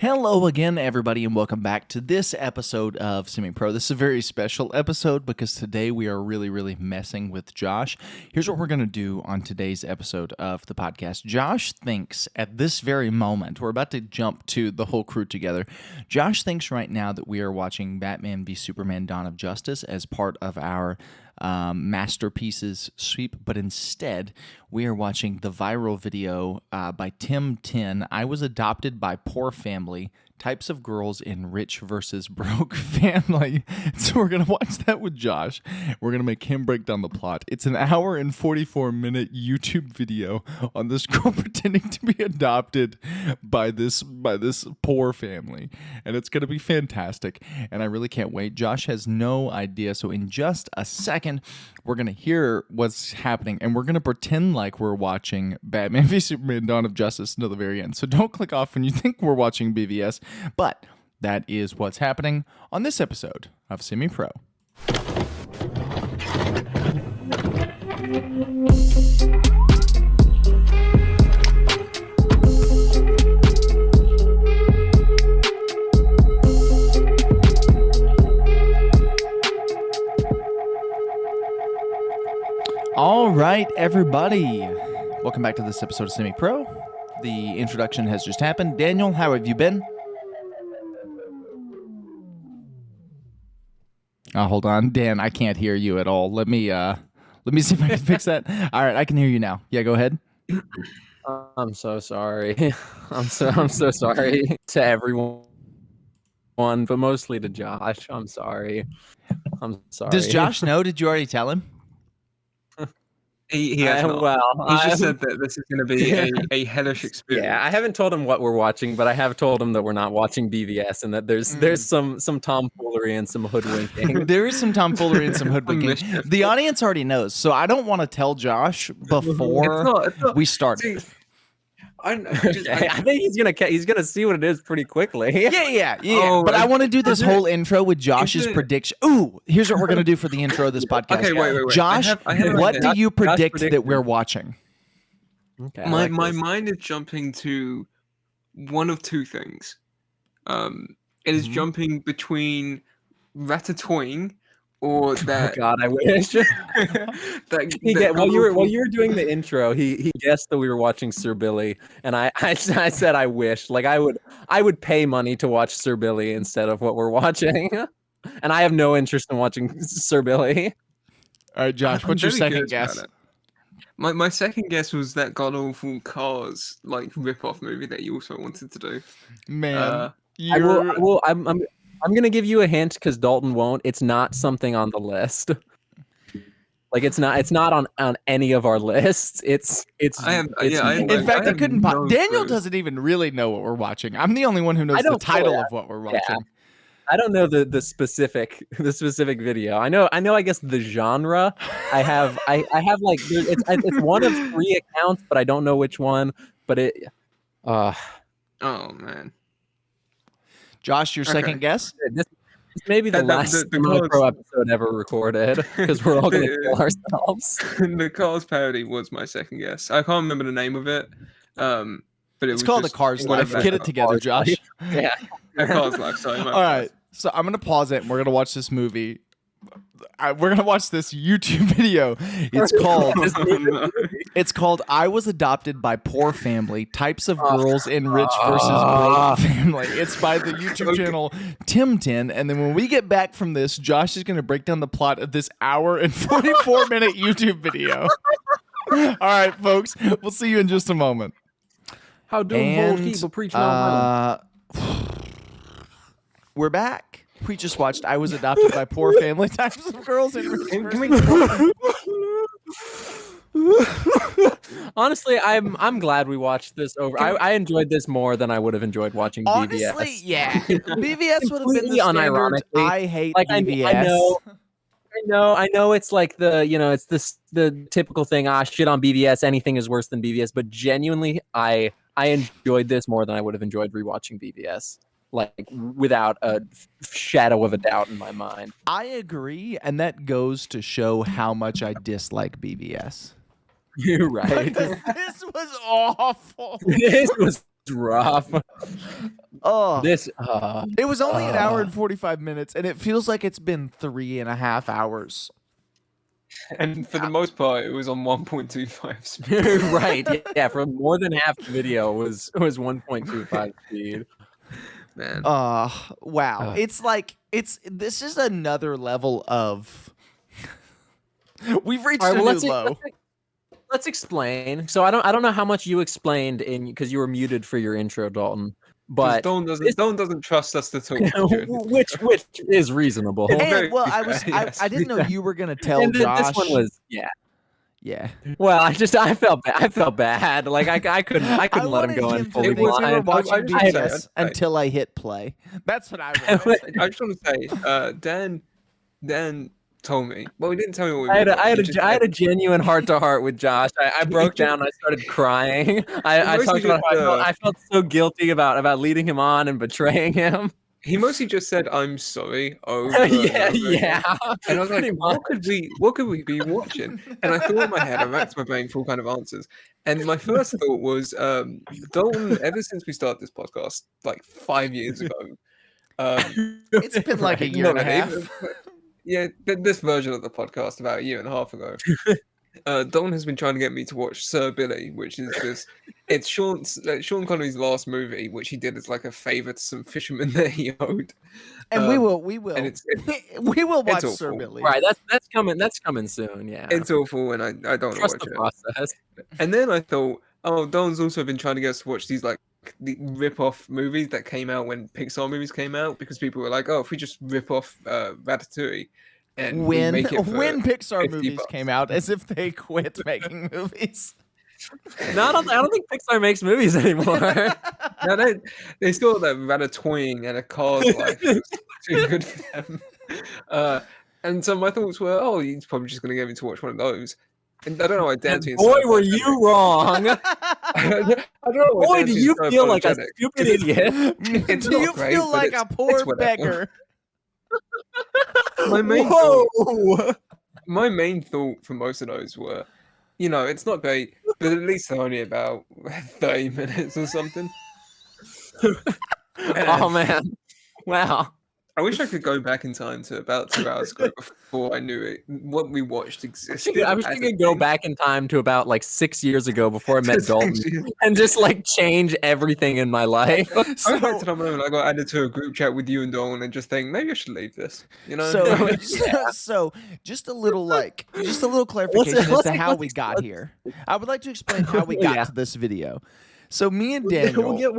Hello again, everybody, and welcome back to this episode of Semi-Pro. This is a very special episode because today we are really messing with Josh. Here's what we're going to do on today's episode of the podcast. Josh thinks at this very moment, we're about to jump to the whole crew together. Josh thinks right now that we are watching Batman v Superman: Dawn of Justice as part of our masterpieces sweep, but instead we are watching the viral video by Tim 10. I was adopted by poor family. Types of girls in rich versus broke family. So we're going to watch that with Josh. We're going to make him break down the plot. It's an hour and 44-minute YouTube video on this girl pretending to be adopted by this poor family. And it's going to be fantastic. And I really can't wait. Josh has no idea. So in just a second, we're going to hear what's happening. And we're going to pretend like we're watching Batman v Superman: Dawn of Justice until the very end. So don't click off when you think we're watching BVS. But that is what's happening on this episode of Semi-Pro. All right, everybody. Welcome back to this episode of Semi-Pro. The introduction has just happened. Daniel, how have you been? Oh, hold on, Dan. I can't hear you at all. Let me see if I can fix that. All right, I can hear you now. Yeah, go ahead. I'm so sorry. I'm so sorry to everyone, but mostly to Josh. I'm sorry. Does Josh know? Did you already tell him? He has not. Well, He's just said that this is going to be a hellish experience. Yeah, I haven't told him what we're watching, but I have told him that we're not watching BVS and that there's some tomfoolery and some hoodwinking. There is some tomfoolery and some hoodwinking. The audience already knows, so I don't want to tell Josh before It's not. we start. See, I think he's gonna see what it is pretty quickly. Yeah. Oh, but I want to do this is it- whole intro with Josh's is it- prediction. Ooh, here's what we're gonna do for the intro of this podcast. Okay, wait. Josh, I have what an do idea. you predict prediction. that we're watching? Okay, My I like this. mind is jumping to one of two things. It is Mhm. jumping between Ratatouille or that. Oh God, I wish. While you were doing the intro, he guessed that we were watching Sir Billy, and I said I wish, like I would pay money to watch Sir Billy instead of what we're watching, and I have no interest in watching Sir Billy. All right, Josh, what's your second guess? My second guess was that god awful Cars rip-off movie that you also wanted to do. Man, I'm gonna give you a hint because Dalton won't. It's not something on the list. Like it's not on any of our lists. It's in fact, I couldn't. no Daniel clue. doesn't even really know what we're watching. I'm the only one who knows I the don't title know of what we're watching. I don't know the specific video. I know I guess the genre. I have like it's one of 3 accounts, but I don't know which one. But Oh man. Josh, your second guess? this may be the last Pro episode ever recorded because we're all gonna kill ourselves. The Cars parody was my second guess. I can't remember the name of it. But It's called The Cars Life. Get it together, Josh. Yeah. The Cars Life. Sorry. All right. So I'm going to pause it and we're going to watch this movie. We're going to watch this YouTube video. It's called I Was Adopted by Poor Family, Types of Girls in Rich versus Broke Family. It's by the YouTube channel Tim 10. And then when we get back from this, Josh is going to break down the plot of this hour and 44-minute YouTube video. All right, folks. We'll see you in just a moment. How do people preach we're back. We just watched I Was Adopted by Poor Family, Types of Girls in Rich Honestly, I'm glad we watched this over. I enjoyed this more than I would have enjoyed watching BVS. Honestly, yeah. BVS would have been the Completely standard. unironically. I hate Like, BVS. I know it's like it's the typical thing, shit on BVS, anything is worse than BVS, but genuinely I enjoyed this more than I would have enjoyed rewatching BVS. Like without a shadow of a doubt in my mind. I agree, and that goes to show how much I dislike BVS. You're right. This was awful. This was rough. Oh, it was only an hour and 45 minutes, and it feels like it's been 3.5 hours. And for the most part, it was on 1.25 speed. Right. Yeah, for more than half the video was 1.25 speed. Man. Wow. It's like this is another level of we've reached a new low. Let's explain. So I don't know how much you explained because you were muted for your intro, Dalton. But Dalton doesn't trust us to talk. which is reasonable. And, well, I didn't know you were gonna tell Josh. This one was yeah. Well, I felt bad. I felt bad. Like I couldn't let him go in fully blind. We were watching BTS until I hit play. That's what I wanted. I just want to say, Dan told me. Well, he didn't tell me what we I were. had a genuine heart-to-heart with Josh. I broke down. I started crying. I talked about how I felt so guilty about leading him on and betraying him. He mostly just said, "I'm sorry." Over yeah. And I was like, "What could we be watching?" And I thought in my head, I racked my brain for all kind of answers. And my first thought was, Dalton. Ever since we started this podcast, like 5 years ago, it's been like a year and a half. Yeah, this version of the podcast about a year and a half ago. Dalton has been trying to get me to watch Sir Billy, which is this. It's Sean Connery's last movie, which he did as like a favor to some fishermen that he owed. And we will. And we will watch Sir Billy. Right, that's coming soon. Yeah, it's awful, and I don't trust watch the it. process. And then I thought, Dalton's also been trying to get us to watch these like the rip-off movies that came out when Pixar movies came out, because people were like, "Oh, if we just rip off Ratatouille." And when Pixar movies came out, as if they quit making movies. No, I don't think Pixar makes movies anymore. No, they still have that Ratatouille and A Cars Life. It's too good for them. And so my thoughts were, he's probably just going to get me to watch one of those. And I don't know why Dan. Boy, were you wrong! I don't know. Boy, do you feel like a stupid idiot? Do you feel like a poor beggar? My main thought for most of those were, it's not great, but at least they're only about 30 minutes or something. Oh man, wow. I wish I could go back in time to about 2 hours ago before I knew what we watched existed. I wish I could go back in time to about like 6 years ago before I met Dalton and just like change everything in my life. I went back to the moment I got added to a group chat with you and Dalton and just think maybe I should leave this. So just a little clarification as to how we got here. I would like to explain how we got to this video. So me and Daniel, we'll get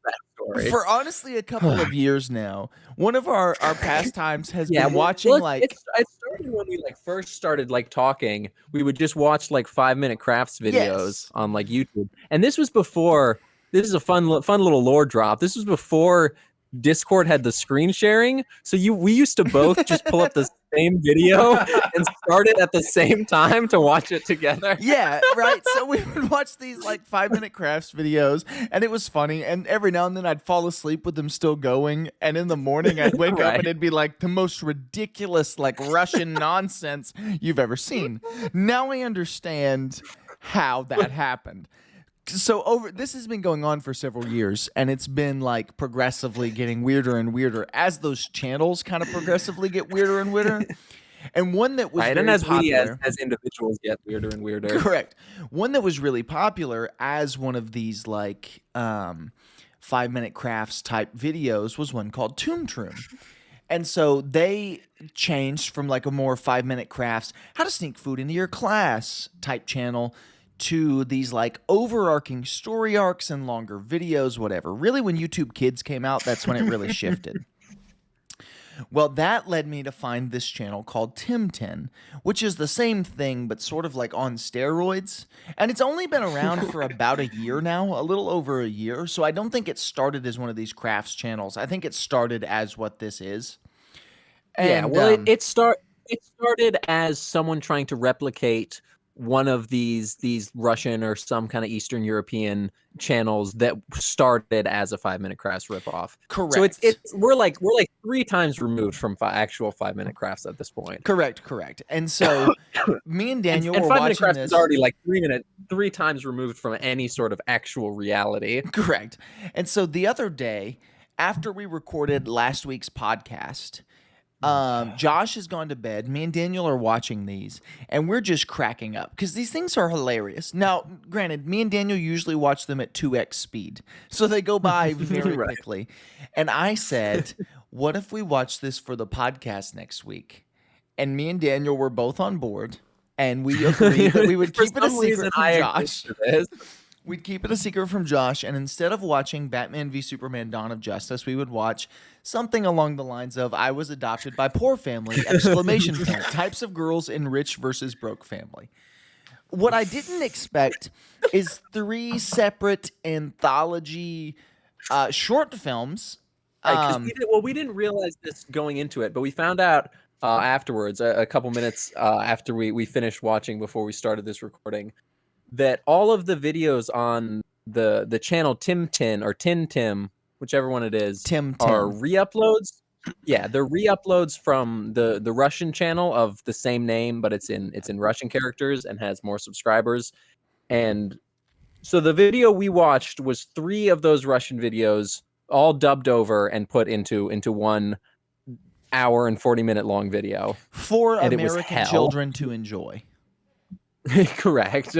that story. For honestly a couple of years now, one of our pastimes has been watching it started when we first started talking. We would just watch 5-minute crafts videos on YouTube, and this was before. This is a fun little lore drop. This was before Discord had the screen sharing, so we used to both just pull up the same video and start it at the same time to watch it together. Yeah, right. So we would watch these 5-minute crafts videos, and it was funny. And every now and then I'd fall asleep with them still going, and in the morning I'd wake up and it'd be the most ridiculous Russian nonsense you've ever seen. Now I understand how that happened. So this has been going on for several years, and it's been progressively getting weirder and weirder as those channels kind of progressively get weirder and weirder. And one that was and as popular, we as individuals get weirder and weirder. Correct. One that was really popular as one of these 5-minute crafts type videos was one called Tomb Troom. And so they changed from a more 5-minute crafts, how to sneak food into your class type channel to these overarching story arcs and longer videos, whatever. Really, when YouTube Kids came out, that's when it really shifted. Well, that led me to find this channel called Tim10, which is the same thing, but sort of on steroids. And it's only been around for about a year now, a little over a year. So I don't think it started as one of these crafts channels. I think it started as what this is. And, it started as someone trying to replicate one of these Russian or some kind of Eastern European channels that started as a 5 Minute Crafts ripoff. Correct. So it's we're like 3 times removed from actual 5 Minute Crafts at this point. Correct. And so me and Daniel and were 5 Minute watching Crafts this. is already like 3 times removed from any sort of actual reality. Correct. And so the other day, after we recorded last week's podcast, Josh has gone to bed. Me and Daniel are watching these, and we're just cracking up because these things are hilarious. Now, granted, me and Daniel usually watch them at 2x speed, so they go by very Right. quickly. And I said, what if we watch this for the podcast next week? And me and Daniel were both on board, and we agreed that we would For keep it a some reason, secret from I agreed Josh. to this. We'd keep it a secret from Josh, and instead of watching Batman v Superman: Dawn of Justice, we would watch something along the lines of "I was adopted by poor family!" ! Types of girls in rich versus broke family. What I didn't expect is 3 separate anthology short films. Right, 'cause we didn't realize this going into it, but we found out afterwards, a couple minutes after we finished watching before we started this recording, that all of the videos on the channel Tim Tin or Tin Tim, whichever one it is, Tim are Tim. re-uploads. Yeah, they're re-uploads from the Russian channel of the same name, but it's in Russian characters and has more subscribers. And so the video we watched was 3 of those Russian videos, all dubbed over and put into 1 hour and 40-minute long video For and it was American hell. children to enjoy. Correct.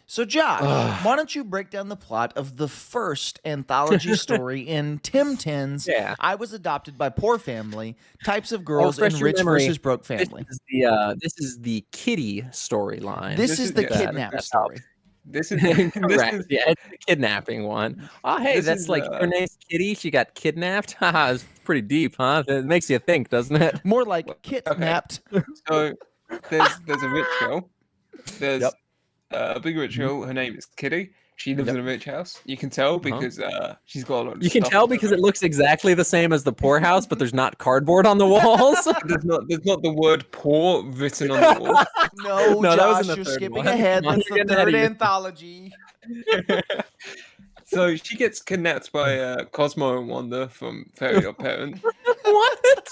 So, Josh, why don't you break down the plot of the first anthology story in Tim Tin's Yeah. I Was Adopted by Poor Family, Types of Girls in refresh your Rich memory. versus Broke Family. This is the Kitty storyline. This This is is- the yeah, kidnap that's story. This is Correct. this is, Yeah, it's the kidnapping one. Oh, hey, This that's is, like her name's Kitty. She got kidnapped. Haha, it's pretty deep, huh? It makes you think, doesn't it? More like kidnapped. so there's a rich girl. There's Yep. a big rich girl. Her name is Kitty. She lives in a rich house. You can tell because she's got a lot of You can stuff tell on because her. it looks exactly the same as the poorhouse, but there's not cardboard on the walls. There's not the word poor written on the wall. No, No, that was Josh, in the you're third skipping one. ahead. Come on, That's you're the getting ahead third of you. anthology. So she gets kidnapped by Cosmo and Wanda from Fairy Odd Parents. What?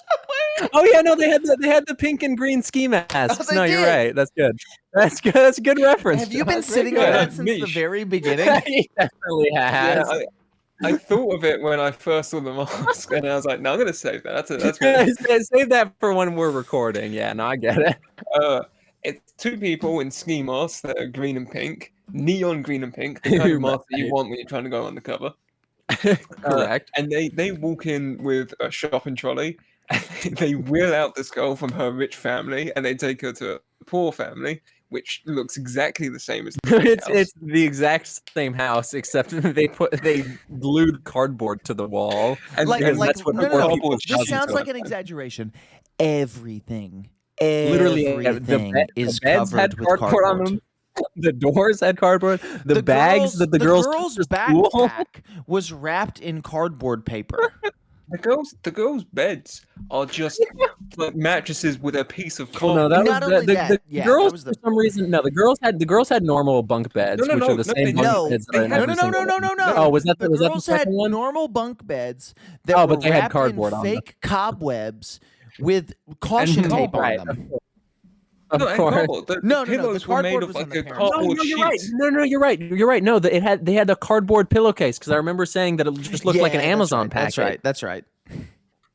Oh yeah, no, they had the pink and green ski masks. they No, you're did. right. That's good. That's good. That's a good reference. Have you been That's very sitting on good. that since the Niche. very beginning? He definitely has. Yeah, I thought of it when I first saw the mask, and I was like, "No, I'm gonna save that. That's good." Save that for when we're recording. Yeah, no, I get it. It's 2 people in ski masks that are green and pink, neon green and pink, the kind of mask that you Right. want when you're trying to go undercover. Correct. And they walk in with a shopping trolley. And they wheel out this girl from her rich family, and they take her to a poor family, which looks exactly the same as the rich house. It's the exact same house, except they glued cardboard to the wall. And Like, because like that's what no, the no, poor no. people This does sounds to like it. an exaggeration. Everything Literally, everything is the beds covered had with cardboard on them. The doors had cardboard. The bags that the girls took to school. backpack was wrapped in cardboard paper. The girls' beds are just like mattresses with a piece of Oh, no, cardboard. that was Not only the that, yeah, girls that was the- for some reason. No, the girls had normal bunk beds, No, no, which no, are the no, same they bunk didn't. beds. They that are in had- every No, single one. no. Oh, was that the was that the girls had second one? normal bunk beds that Oh, were but they had wrapped cardboard in on them. fake cobwebs with caution tape Right, on them. Of No, and course. cardboard. The No, pillows the were made cardboard of was on like the a parents' No, cardboard you're right. sheet. No, you're right. You're right. No, they had a cardboard pillowcase because I remember saying that it just looked like an Yeah, Amazon that's packet. right. That's right.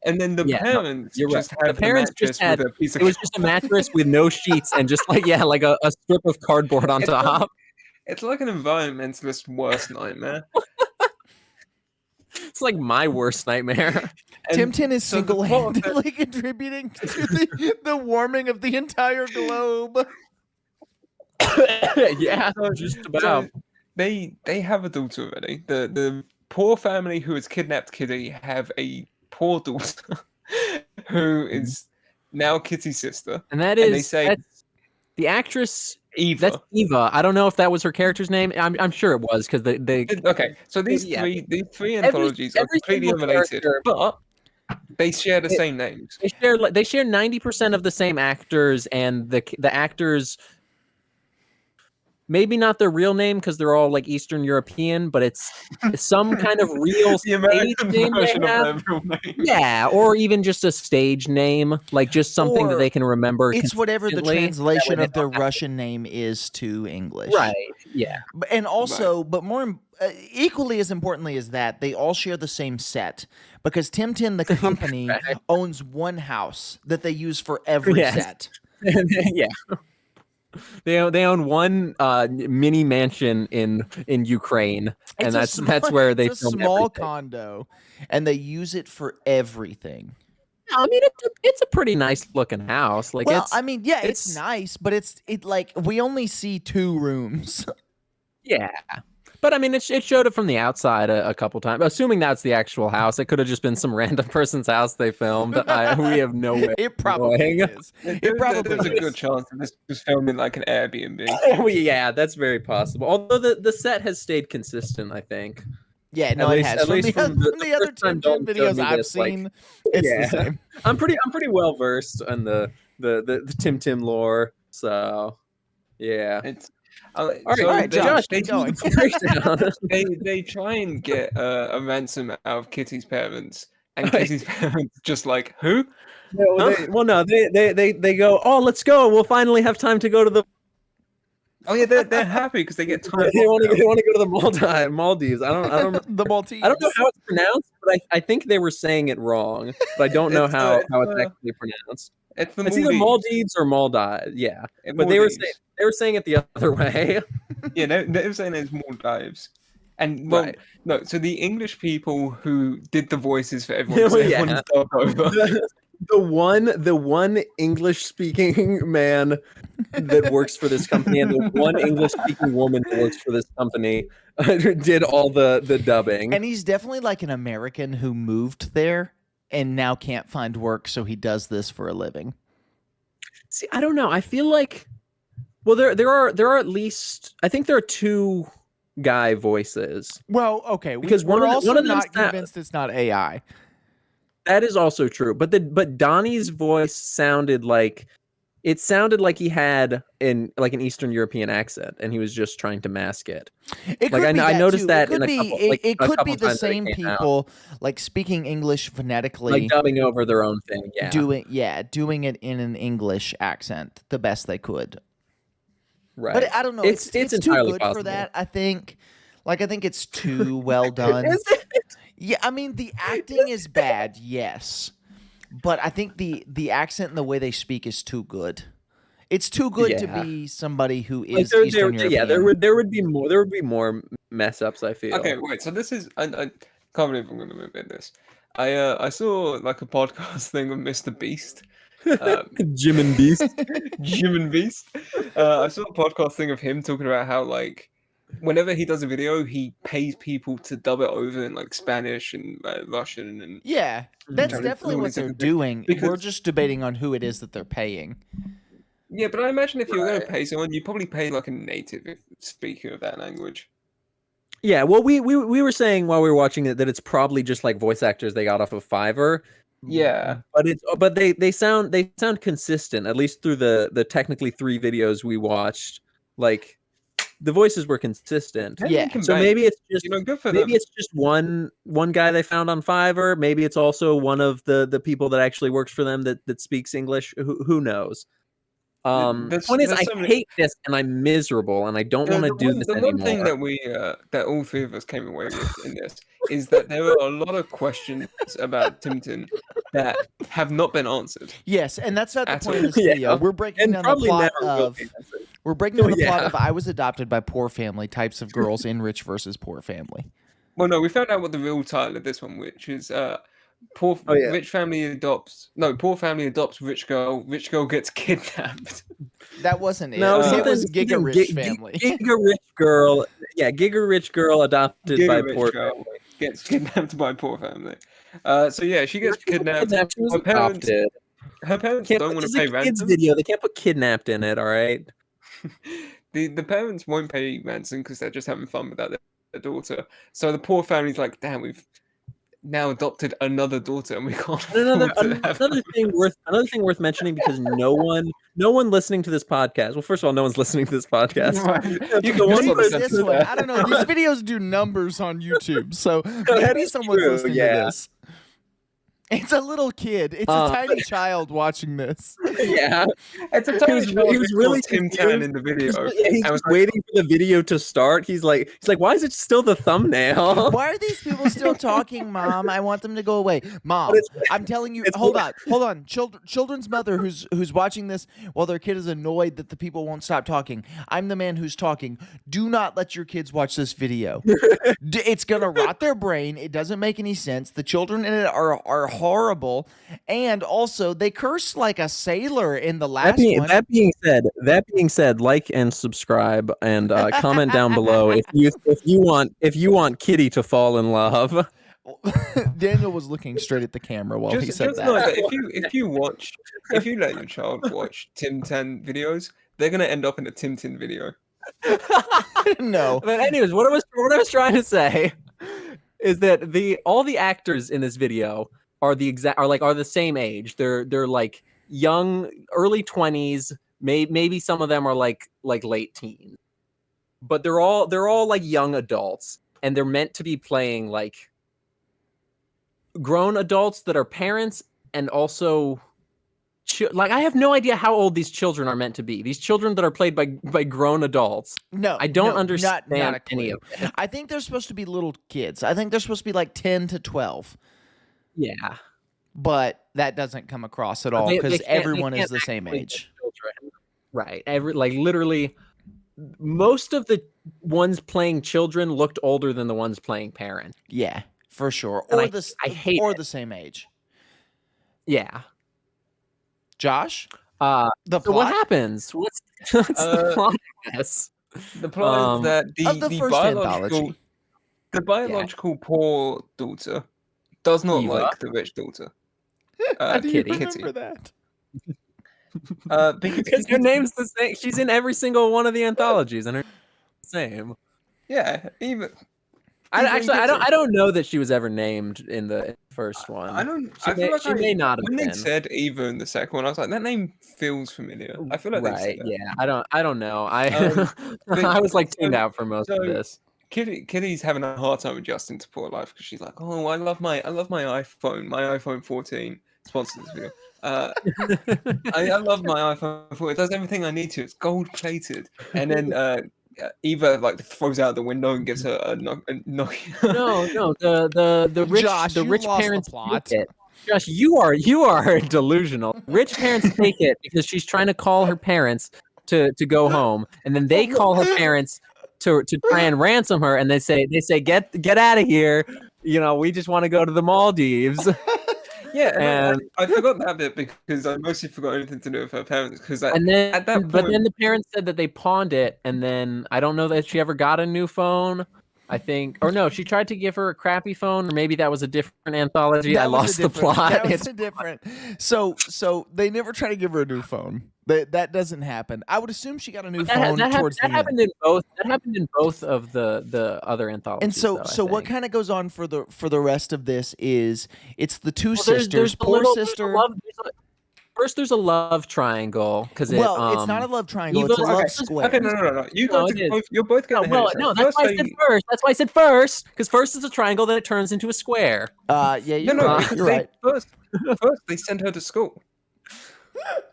And then the Yeah, no, parents you're just right. had The parents mattress just had- with a piece of It was just a mattress with no sheets and just like a strip of cardboard on It's like- top. It's like an environmentalist's worst nightmare. It's like my worst nightmare. And Tim is so the plot of the- single-handedly contributing to the warming of the entire globe. Yeah, So- just so about. they have a daughter already. The poor family who has kidnapped Kitty have a poor daughter who is now Kitty's sister, And that and they is say- that's the actress. Eva. That's Eva. I don't know if that was her character's name. I'm sure it was because they Okay, so these Yeah. three anthologies are every completely single unrelated, character- but they share the same names. they share 90% of the same actors, and the actors maybe not their real name because they're all like Eastern European, but it's some kind of real The American stage name they version of have. their real name. Yeah, or even just a stage name, like just something that Or they can remember. It's whatever the consistently. translation That way of their they don't have Russian name is to English. Right. Yeah. And also, but more equally as importantly as that, they all share the same set because Tim Tim, the company, owns one house that they use for every Yes. set. Yeah. They own one mini mansion in Ukraine, and that's where they it's a film small everything. condo, and they use it for everything. I mean, it's a pretty nice looking house. Like, Well, it's, I mean, yeah, it's nice, but it like we only see 2 rooms. yeah. But I mean, it showed it from the outside a couple times. Assuming that's the actual house, it could have just been some random person's house they filmed. We have no way. It probably knowing. is. It probably There's a is. good chance that this was filmed in like an Airbnb. Yeah, that's very possible. Although the set has stayed consistent, I think. Yeah, no, it has. At least From from the other first time Tim Tim Dalton showed videos me I've this, like, seen, it's yeah. the same. I'm pretty well versed on the Tim Tim lore. So yeah. It's All so right, Josh, they, keep going. they try and get a ransom out of Kitty's parents, and Kitty's parents just like, who? No, they go, oh, let's go. We'll finally have time to go to the. Oh yeah, they're happy because they get time. They want to go to the Maldives. I don't The Maltese. I don't know how it's pronounced, but I think they were saying it wrong. But I don't know how it's actually pronounced. It's the It's either Maldives or Maldives. Yeah, but they were saying it the other way. Yeah, they were saying it's Maldives. And well, Right. no. So the English people who did the voices for everyone, so Yeah. everyone's dubbed over. The one English speaking man that works for this company and the one English speaking woman that works for this company did all the dubbing. And he's definitely like an American who moved there and now can't find work, so he does this for a living. See, I don't know. I feel like, well, there are at least, I think there are 2 guy voices. Well, okay, Because we're one of also them's not not- convinced it's not AI. That is also true. But Donnie's voice sounded like he had an Eastern European accent, and he was just trying to mask it. It Like, could be I noticed too. that It in could a be. couple- like, It a could couple be the times that it same came out. people, like speaking English phonetically, Like dubbing over their own thing. Yeah. doing it in an English accent the best they could. Right. But I don't know. It's It's too entirely good possible. for that. I think. Like I think it's too well done. Is it? Yeah, I mean the acting is bad, yes, but I think the accent and the way they speak is too good. It's too good to Yeah. be somebody who Like, is Eastern European. yeah, there would be more mess ups, I feel. Okay, wait. So this is I can't believe I'm going to admit this. I saw like a podcast thing of Mr. Beast. Jim and Beast. Jim and Beast. I saw a podcast thing of him talking about how like whenever he does a video, he pays people to dub it over in like Spanish and Russian and Yeah, that's Trying to definitely do what these they're different things. doing. We're Because- just debating on who it is that they're paying. yeah. But I imagine if you're going to Right. pay someone, you probably pay like a native speaker of that language. Yeah, well, we were saying while we were watching it that it's probably just like voice actors they got off of Fiverr. Yeah. But they sound consistent, at least through the technically 3 videos we watched. Like the voices were consistent. Hey, Yeah, you can So bank. maybe it's just Good for them. maybe it's just one guy they found on Fiverr. Maybe it's also one of the people that actually works for them that speaks English. Who knows? The There's- point is, there's I so many- hate this, and I'm miserable, and I don't want to do this The anymore. one thing that we that all 3 of us came away with in this is that there are a lot of questions about Tim that have not been answered. Yes, and that's not the At point of all. this Yeah. video. We're breaking and down the probably plot never will of be answered. we're breaking down the plot Yeah. of I Was Adopted by Poor Family, types of girls in Rich versus Poor Family. Well, no, we found out what the real title of this one, which is poor rich family adopts rich girl gets kidnapped. That wasn't it. No, it was something- Giga Rich Family. Giga Rich girl. Yeah, Giga Rich girl adopted by Giga poor rich girl family. gets kidnapped by poor family. So yeah, she gets kidnapped. She was Her parents, adopted. her parents Can't don't put want to this pay is a kids ransom. video. They can't put kidnapped in it. All right. The parents won't pay ransom because they're just having fun without their daughter. So the poor family's like, damn, now adopted another daughter, and we can't Another afford to have another thing worth mentioning, because no one listening to this podcast. Well, first of all, no one's listening to this podcast. Right. You The can one just Maybe listen this to one. that. I don't know. These videos do numbers on YouTube, so That maybe is someone's true, listening yeah. to this. It's a little kid. It's a tiny child watching this. Yeah, It's a he tiny was child really Tim confused. Tan in the video. He's I was just waiting for the video to start. He's like, why is it still the thumbnail? Why are these people still talking, Mom? I want them to go away. Mom, I'm telling you. Hold on. Children's mother who's watching this while their kid is annoyed that the people won't stop talking. I'm the man who's talking. Do not let your kids watch this video. It's gonna rot their brain. It doesn't make any sense. The children in it are horrible, and also they curse like a sailor in the last one. That being said, like and subscribe and comment down below if you want Kitty to fall in love. Daniel was looking straight at the camera while he said just know that. that if you let your child watch Tim Tan videos, they're gonna end up in a Tim Tan video. No. But anyways, what I was trying to say is that all the actors in this video are the same age. They're like young, early 20s. Maybe some of them are like late teens. But they're all like young adults, and they're meant to be playing like grown adults that are parents, and also like I have no idea how old these children are meant to be. These children that are played by grown adults. No, I don't understand not a any clue. of it. I think they're supposed to be little kids. I think they're supposed to be like 10 to 12. Yeah. But that doesn't come across at all They because can't- everyone they is can't the same actually age. be children. Right. Literally, most of the ones playing children looked older than the ones playing parents. Yeah, for sure. And Or I hate or it. the same age. Yeah. Josh, The the so what plot happens? What's the plot? Yes. The plot is that of the first anthology. the biological poor daughter does not Eva. like the rich daughter. How do you Kitty. remember that? Because Her name's the same. She's in every single one of the anthologies, and her same. yeah, even I don't know that she was ever named in the first one. I don't. She I feel like she may not have when been. they said Eva in the second one, I was like, that name feels familiar. I feel like they Right. said that. Yeah. I don't know. but- I was like tuned so- out for most of so- this. Kitty's having a hard time adjusting to poor life because she's like, oh, I love my iPhone. My iPhone 14 sponsored this video. I love my iPhone 14. It does everything I need to. It's gold plated. And then Eva like throws out the window and gives her a knock. No. The rich Josh, the you rich lost the parents plot. take it. Josh, you are delusional. Rich parents take it because she's trying to call her parents to go home, and then they call her parents to try and ransom her, and they say get out of here. You know, we just want to go to the Maldives. Yeah, And- I forgot that bit because I mostly forgot anything to do with her parents. Because And then, at that but point, then the parents said that they pawned it, and then I don't know that she ever got a new phone. I think, or no, she tried to give her a crappy phone, or maybe that was a different anthology. I That was lost a the different- plot. That was It's a different. So they never try to give her a new phone. That doesn't happen. I would assume she got a new phone towards the end. happened in both. That happened in both of the other anthologies. And so, though, I what think. kind of goes on for the rest of this is it's the two Well, sisters. there's a Poor little- there's a sister. First, there's a love triangle because Well, it's not a love triangle. It's a Eva- love okay, square. okay, no. You No, guys, it is. you're both No, getting well, ahead of no, yourself. that's why I said first. That's why I said first, because first is a triangle, then it turns into a square. Yeah, you're right. because You're they- right. First they send her to school.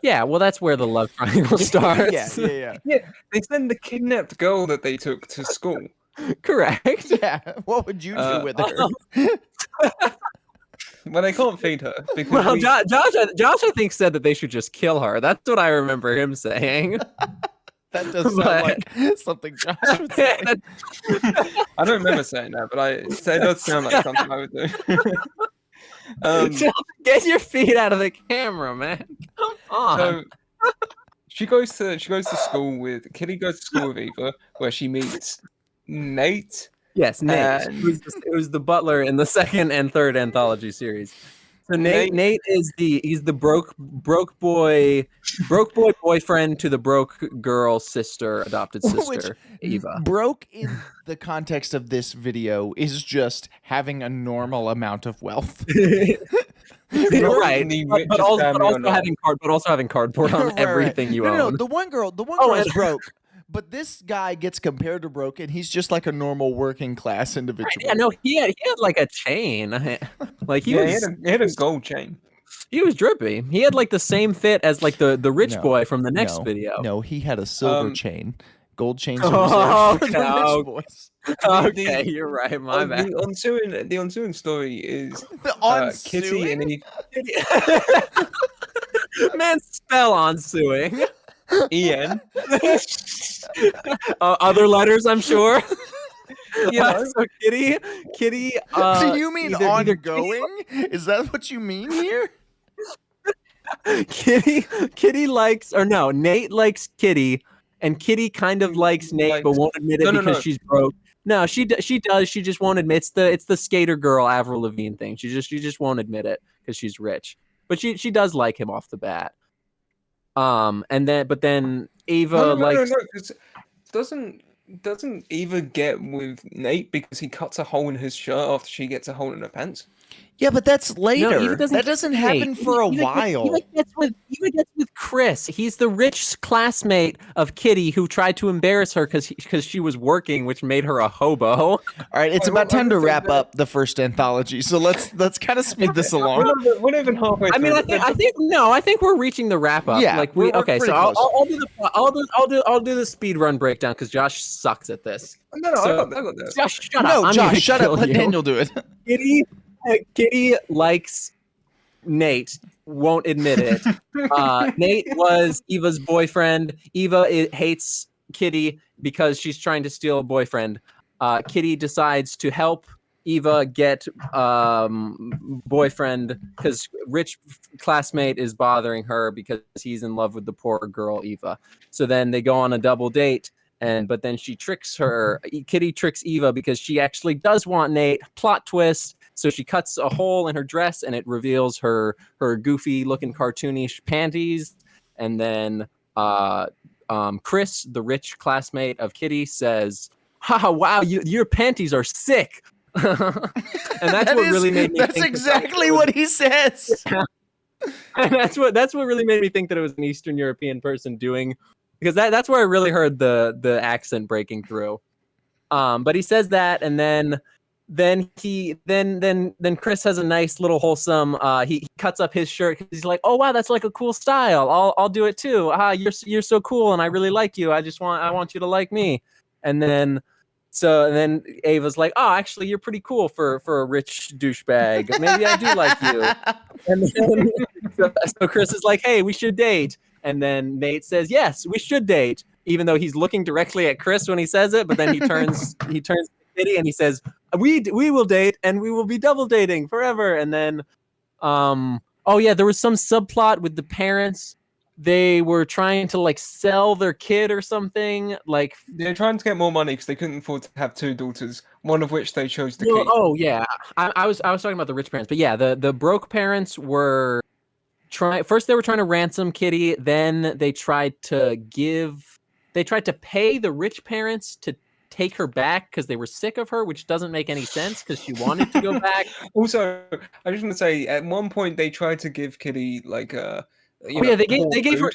Yeah, well, that's where the love triangle starts. Yeah. Yeah, they send the kidnapped girl that they took to school. Correct. Yeah. What would you do Uh, with her? Well, they can't feed her because Well, we- Josh, I think said that they should just kill her. That's what I remember him saying. That does sound but- like something Josh would say. I don't remember saying that, but it does sound like something I would do. Get your feet out of the camera, man. Come on. So she goes to school with Kitty goes to school with Eva, where she meets Nate. Yes, Nate. And- It was the butler in the second and third anthology series. So Nate is he's the broke boy boyfriend to the broke girl sister, adopted sister, Eva. Broke in the context of this video is just having a normal amount of wealth. You're right, but also having cardboard on everything you own. No, the one girl is broke. But this guy gets compared to broke, and he's just like a normal working class individual. Yeah, no, he had like a chain. Like he had a gold chain. He was drippy. He had like the same fit as like the rich boy from the next video. No, he had a silver chain. Gold chains are reserved for the rich boys. Okay, you're right. My bad. The ensuing story is Kitty and Eve. Man, spell ensuing. Ian. Other letters, I'm sure. Yeah. So Kitty. Do you mean ongoing? Is that what you mean here? Kitty likes, or no, Nate likes Kitty, and Kitty kind of likes Nate, but won't admit it because she's broke. No, she does. She just won't admit it's the skater girl Avril Lavigne thing. She just won't admit it because she's rich, but she does like him off the bat. And then Eva doesn't Eva get with Nate because he cuts a hole in his shirt after she gets a hole in her pants? Yeah, but that's later. No, that doesn't happen for a while. Eva gets with Chris. He's the rich classmate of Kitty who tried to embarrass her because she was working, which made her a hobo. All right, it's about time to wrap up the first anthology. So let's kind of speed this along. We're not even halfway through. I think we're reaching the wrap up. Yeah, like I'll do the speed run breakdown because Josh sucks at this. No, I got this. Josh, shut up. No, Josh, shut up. Let Daniel do it. Kitty likes Nate, won't admit it. Nate was Eva's boyfriend. Eva hates Kitty because she's trying to steal a boyfriend. Kitty decides to help Eva get boyfriend because rich classmate is bothering her because he's in love with the poor girl Eva. So then they go on a double date. But then she tricks her. Kitty tricks Eva because she actually does want Nate. Plot twist. So she cuts a hole in her dress and it reveals her goofy looking cartoonish panties. And then Chris, the rich classmate of Kitty, says, "Ha, wow, your panties are sick." And that's what really made me think that's exactly what he says. And that's what really made me think that it was an Eastern European person doing, because that's where I really heard the accent breaking through. But he says that, and then Chris has a nice little wholesome. He cuts up his shirt. He's like, "Oh wow, that's like a cool style. I'll do it too. You're so cool, and I really like you. I want you to like me." And then Ava's like, "Oh, actually, you're pretty cool for a rich douchebag. Maybe I do like you." And then so Chris is like, "Hey, we should date." And then Nate says, "Yes, we should date," even though he's looking directly at Chris when he says it. But then he turns to Kitty and he says, "We will date and we will be double dating forever." And then, there was some subplot with the parents. They were trying to like sell their kid or something. Like they're trying to get more money because they couldn't afford to have two daughters, one of which they chose to keep. Oh yeah, I was talking about the rich parents, but yeah, the broke parents were First, they were trying to ransom Kitty. Then they tried to pay the rich parents to take her back because they were sick of her, which doesn't make any sense because she wanted to go back. Also, I just want to say, at one point they tried to give Kitty like a. They gave her.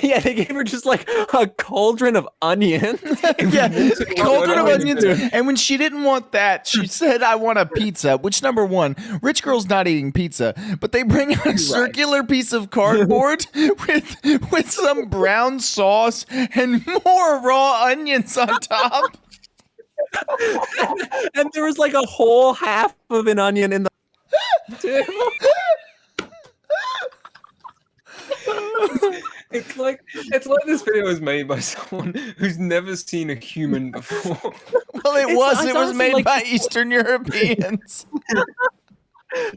Yeah, they gave her just like a cauldron of onions. Cauldron of onions. And when she didn't want that, she said, "I want a pizza." Which, number one, rich girl's not eating pizza, but they bring out a circular piece of cardboard with some brown sauce and more raw onions on top. And there was like a whole half of an onion in the. It's like this video was made by someone who's never seen a human before. Well, it was made by Eastern Europeans.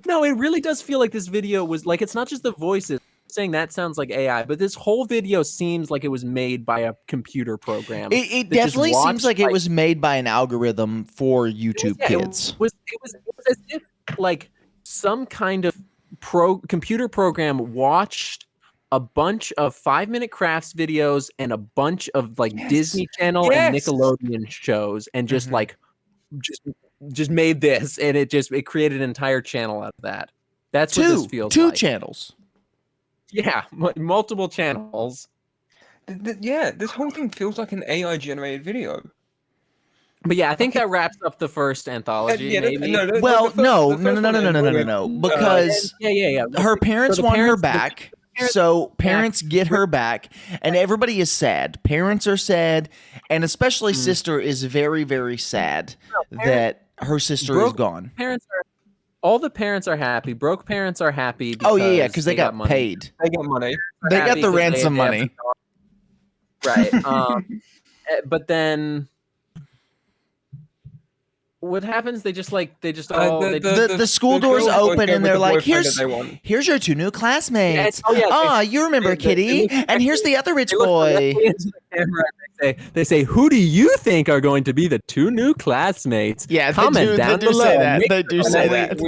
No, it really does feel like this video was like, it's not just the voices saying that sounds like AI, but this whole video seems like it was made by a computer program. It definitely seems like it was made by an algorithm for YouTube Kids. It was as if like some kind of computer program watched a bunch of 5-minute crafts videos and a bunch of like Disney Channel and Nickelodeon shows, and just like just made this, and it created an entire channel out of that. That's what this feels like. 2 like. channels. Yeah, multiple channels. Yeah, this whole thing feels like an AI generated video. But yeah, I think that wraps up the first anthology. Maybe. No. Because her parents want her back. So parents get her back, and everybody is sad. Parents are sad, and especially sister is very, very sad that her sister is gone. All the parents are happy. Broke parents are happy. Because they got paid. They got money. They got the ransom money. Right. But then what happens? The school doors open and they're like, here's your 2 new classmates. You remember Kitty? And here's the other rich boy. They say, who do you think are going to be the 2 new classmates? Yeah, comment down below. They do say that.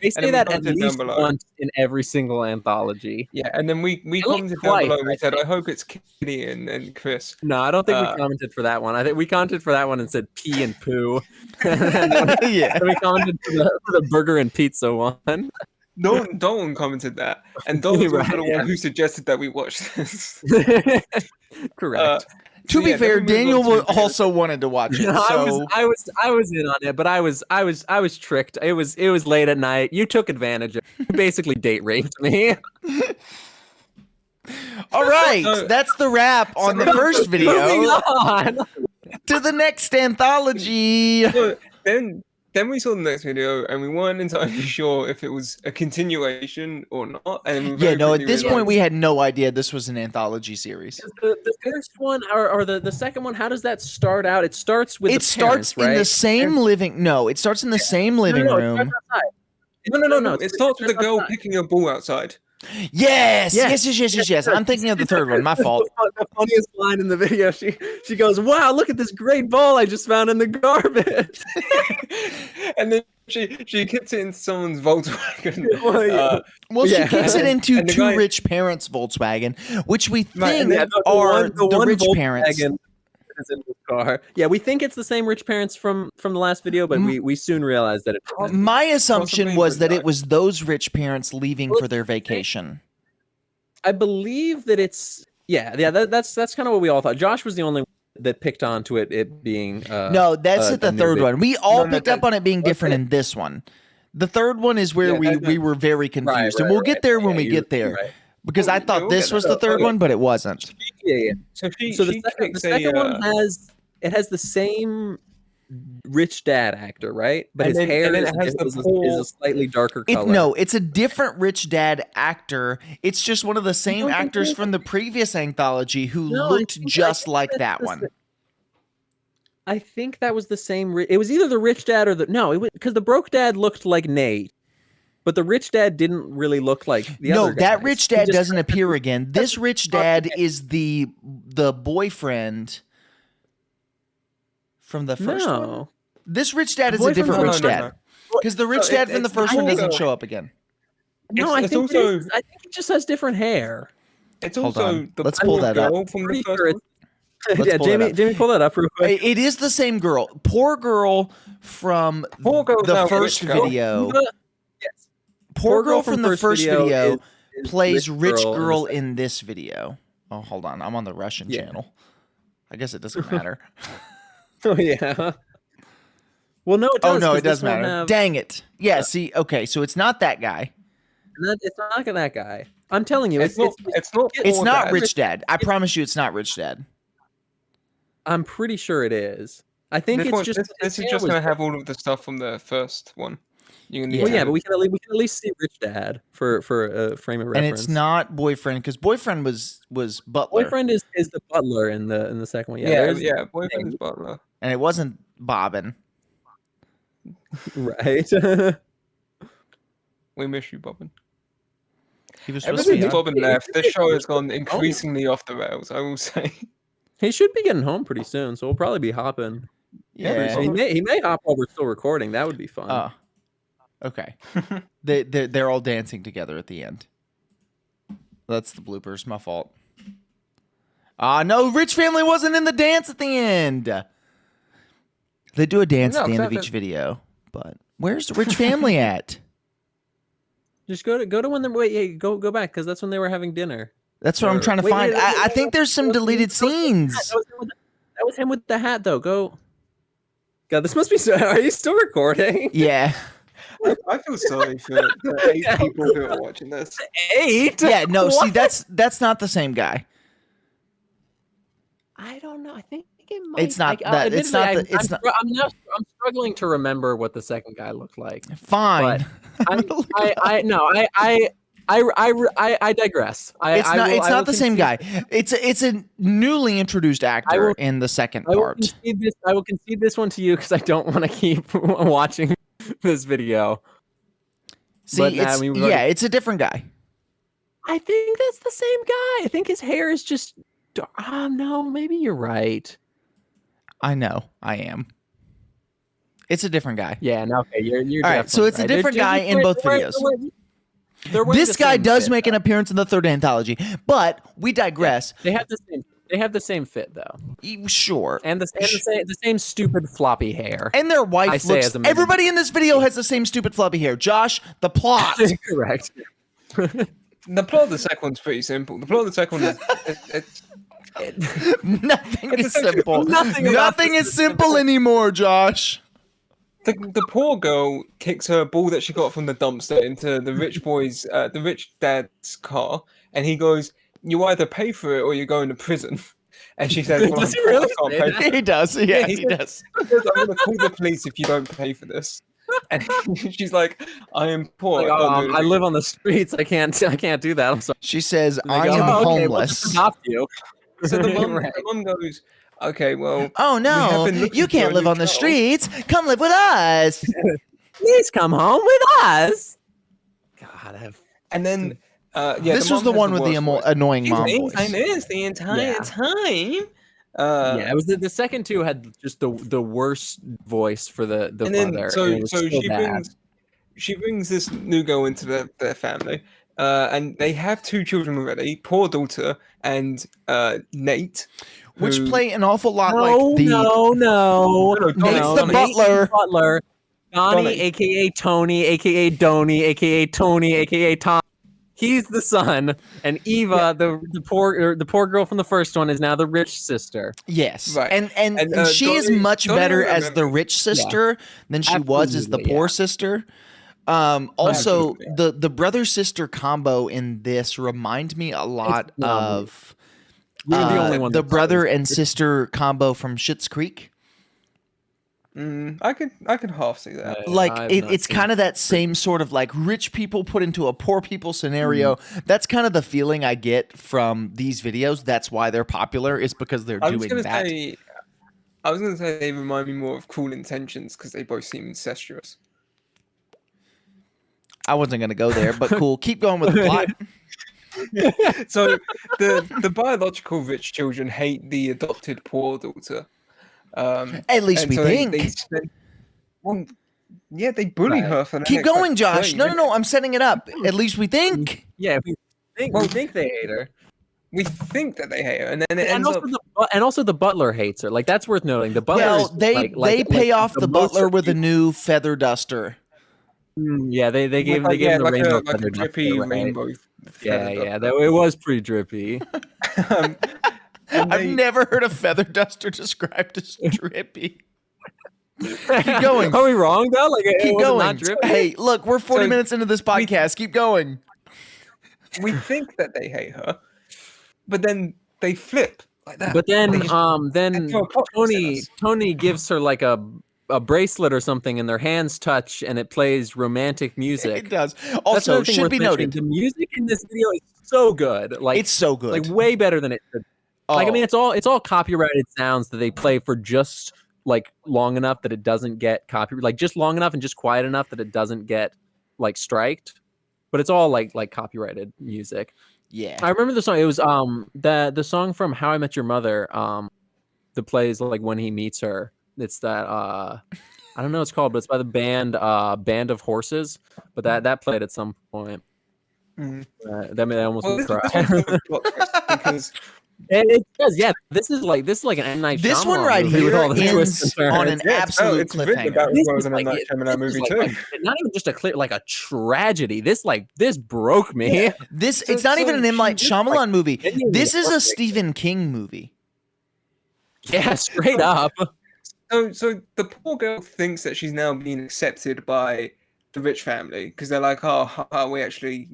They say that at least once in every single anthology. Yeah, and then we commented down below. We said, I hope it's Kitty and Chris. No, I don't think we commented for that one. I think we commented for that one and said pee and poo. Yeah. We commented for the burger and pizza one. Dalton commented that. And Dalton was the one who suggested that we watch this. Correct. To be fair, Daniel also wanted to watch it. So I was in on it, but I was tricked. It was late at night. You took advantage of it. You basically date raped me. All right, that's the wrap on the first video. To the next anthology. Then we saw the next video, and we weren't entirely sure if it was a continuation or not. And at this point, we had no idea this was an anthology series. The first one or the second one, how does that start out? It starts with it starts in the same living. No, it starts in the same living room. No. It starts with a girl picking a ball outside. Yes. I'm thinking of the third one. My fault. The funniest line in the video, she goes, "Wow, look at this great ball I just found in the garbage." And then she kicks it into someone's Volkswagen. She kicks it into 2 rich parents' Volkswagen, which we think are the rich parents. In the car. Yeah, we think it's the same rich parents from the last video, but we soon realized that it's my assumption was that it was those rich parents leaving for their vacation. I believe that it's that's kind of what we all thought. Josh was the only one that picked onto it being no, that's the third one. We all picked up on it being different in this one. The third one is where we were very confused, and we'll get there when we get there. Right. Because I thought this was the third one, but it wasn't. Yeah. So the second one has the same rich dad actor, right? But his hair is a slightly darker color. It's a different rich dad actor. It's just one of the same actors from the previous anthology who looked just like that one. I think that was the same. It was either the rich dad or because the broke dad looked like Nate. But the rich dad didn't really look like the other guys. No, that rich dad doesn't appear again. This rich dad is the boyfriend from the first one. This rich dad is a different rich dad. Because the rich dad from the first one doesn't show up again. No, I think he just has different hair. It's also let's pull that up. From the first one. Yeah, Jamie, pull that up real quick. It is the same girl. Poor girl from the first video. Poor girl from the first video plays rich girl in this video. Oh, hold on. I'm on the Russian channel. I guess it doesn't matter. Oh, yeah. Well, no, it does. Oh, no, it does matter. Dang it. Yeah, see, okay, so it's not that guy. It's not that guy. I'm telling you, it's not Rich Dad. I promise you it's not Rich Dad. I'm pretty sure it is. I think this is just going to have all of the stuff from the first one. But we can at least see Rich Dad for a frame of reference. And it's not Boyfriend, because Boyfriend was Butler. Boyfriend is the butler in the second one. Yeah, Boyfriend is Butler. And it wasn't Bobbin. Right. We miss you, Bobbin. He was Ever since Bobbin left, the show has gone increasingly off the rails, I will say. He should be getting home pretty soon, so we'll probably be hopping. Yeah. He may hop while we're still recording. That would be fun. Okay. They're all dancing together at the end. That's the bloopers. My fault. No, Rich Family wasn't in the dance at the end. They do a dance at the end of each video, but where's the Rich Family at? Just go to when they're go back because that's when they were having dinner. That's what I'm trying to find. I think there's some deleted scenes. That was him with the hat, though. Go. God, this must be. Are you still recording? Yeah. I feel sorry for the 8 people who are watching this. 8? Yeah. No. What? See, that's not the same guy. I don't know. I think it might. It's not that. It's not. I'm struggling to remember what the second guy looked like. Fine. I digress. It's not the same guy. It's a newly introduced actor in the second part. I will concede this one to you because I don't want to keep watching this video. See, it's a different guy. I think that's the same guy. I think his hair is just. No, maybe you're right. I know. I am. It's a different guy. Yeah. No. Okay. You're all right. So it's a different guy in both videos. This guy does make an appearance in the third anthology, but we digress. They have the same fit though. Sure. And the same stupid floppy hair. And their wife looks. Everybody in this video has the same stupid floppy hair. Josh, the plot. Correct. The plot of the second one's pretty simple. The plot of the second one is nothing is simple. Nothing is simple anymore, Josh. The poor girl kicks her ball that she got from the dumpster into the rich dad's car, and he goes, "You either pay for it or you're going to prison." And she says, "Does he really say that?" He does. Yeah, he does. "I'm going to call the police if you don't pay for this." And she's like, "I am poor. Like, I live on the streets. I can't do that. I'm sorry." She says, "I am homeless." We'll adopt you. So the mom goes, "Okay, well, oh no, you can't live on the streets. Come live with us. Please come home with us." God, and then this was the one with the annoying mom voice. And it is the entire time. It was the second two had just the worst voice for the and then, mother. So she brings this new girl into their family. And they have 2 children already, poor daughter and Nate. Which play an awful lot like the... No. Nate's the butler. Donnie, a.k.a. Tony, a.k.a. Donnie, a.k.a. Tony, a.k.a. Tom. He's the son, and Eva, the poor girl from the first one, is now the rich sister. Yes, right. And she is much better as the rich sister than she was as the poor sister. Also, the brother sister combo in this remind me a lot of the brother and sister combo from Schitt's Creek. I could half see that. Like it's kind of that same sort of like rich people put into a poor people scenario. That's kind of the feeling I get from these videos. That's why they're popular, is because they're doing that. I was gonna say they remind me more of Cruel Intentions because they both seem incestuous. I wasn't gonna go there, but cool. Keep going with the plot. So the biological rich children hate the adopted poor daughter. At least we think. They bully her for that. Keep going, Josh. No. I'm setting it up. At least we think. Yeah, we think they hate her. We think that they hate her, and then it ends up. And also the butler hates her. Like, that's worth noting. The butler. Well, they pay off the butler with a new feather duster. Yeah, they gave him the rainbow feather drippy rainbow. Yeah, it was pretty drippy. I've never heard a feather duster described as drippy. Keep going. Are we wrong though? Like, keep going. Hey, look, we're 40 minutes into this podcast. Keep going. We think that they hate her, but then they flip like that. But then, Tony gives her like a bracelet or something, and their hands touch, and it plays romantic music. It does. Also, should be noted, the music in this video is so good. Like, it's so good. Like, way better than it should. Like, I mean, it's all copyrighted sounds that they play for just like long enough that it doesn't get copyrighted, like just long enough and just quiet enough that it doesn't get like striked. But it's all like copyrighted music. Yeah, I remember the song. It was the song from How I Met Your Mother. That plays like when he meets her. It's that I don't know what it's called, but it's by the band Band of Horses. But that played at some point. That made I almost Well, cry. this one's a plot twist because It does, yeah. This is like an M. Night This one Shyamalan right movie with here all the twists and ends on turns. an absolute it's written cliffhanger. about as This well is as an like M. Night Shyamalan movie like too. not even just like a tragedy. This broke me. Yeah. It's not even an M. Night Shyamalan movie. genuinely This is a heartbreaking. Stephen King movie. Yeah, straight up. So the poor girl thinks that she's now being accepted by the rich family because they're like, we actually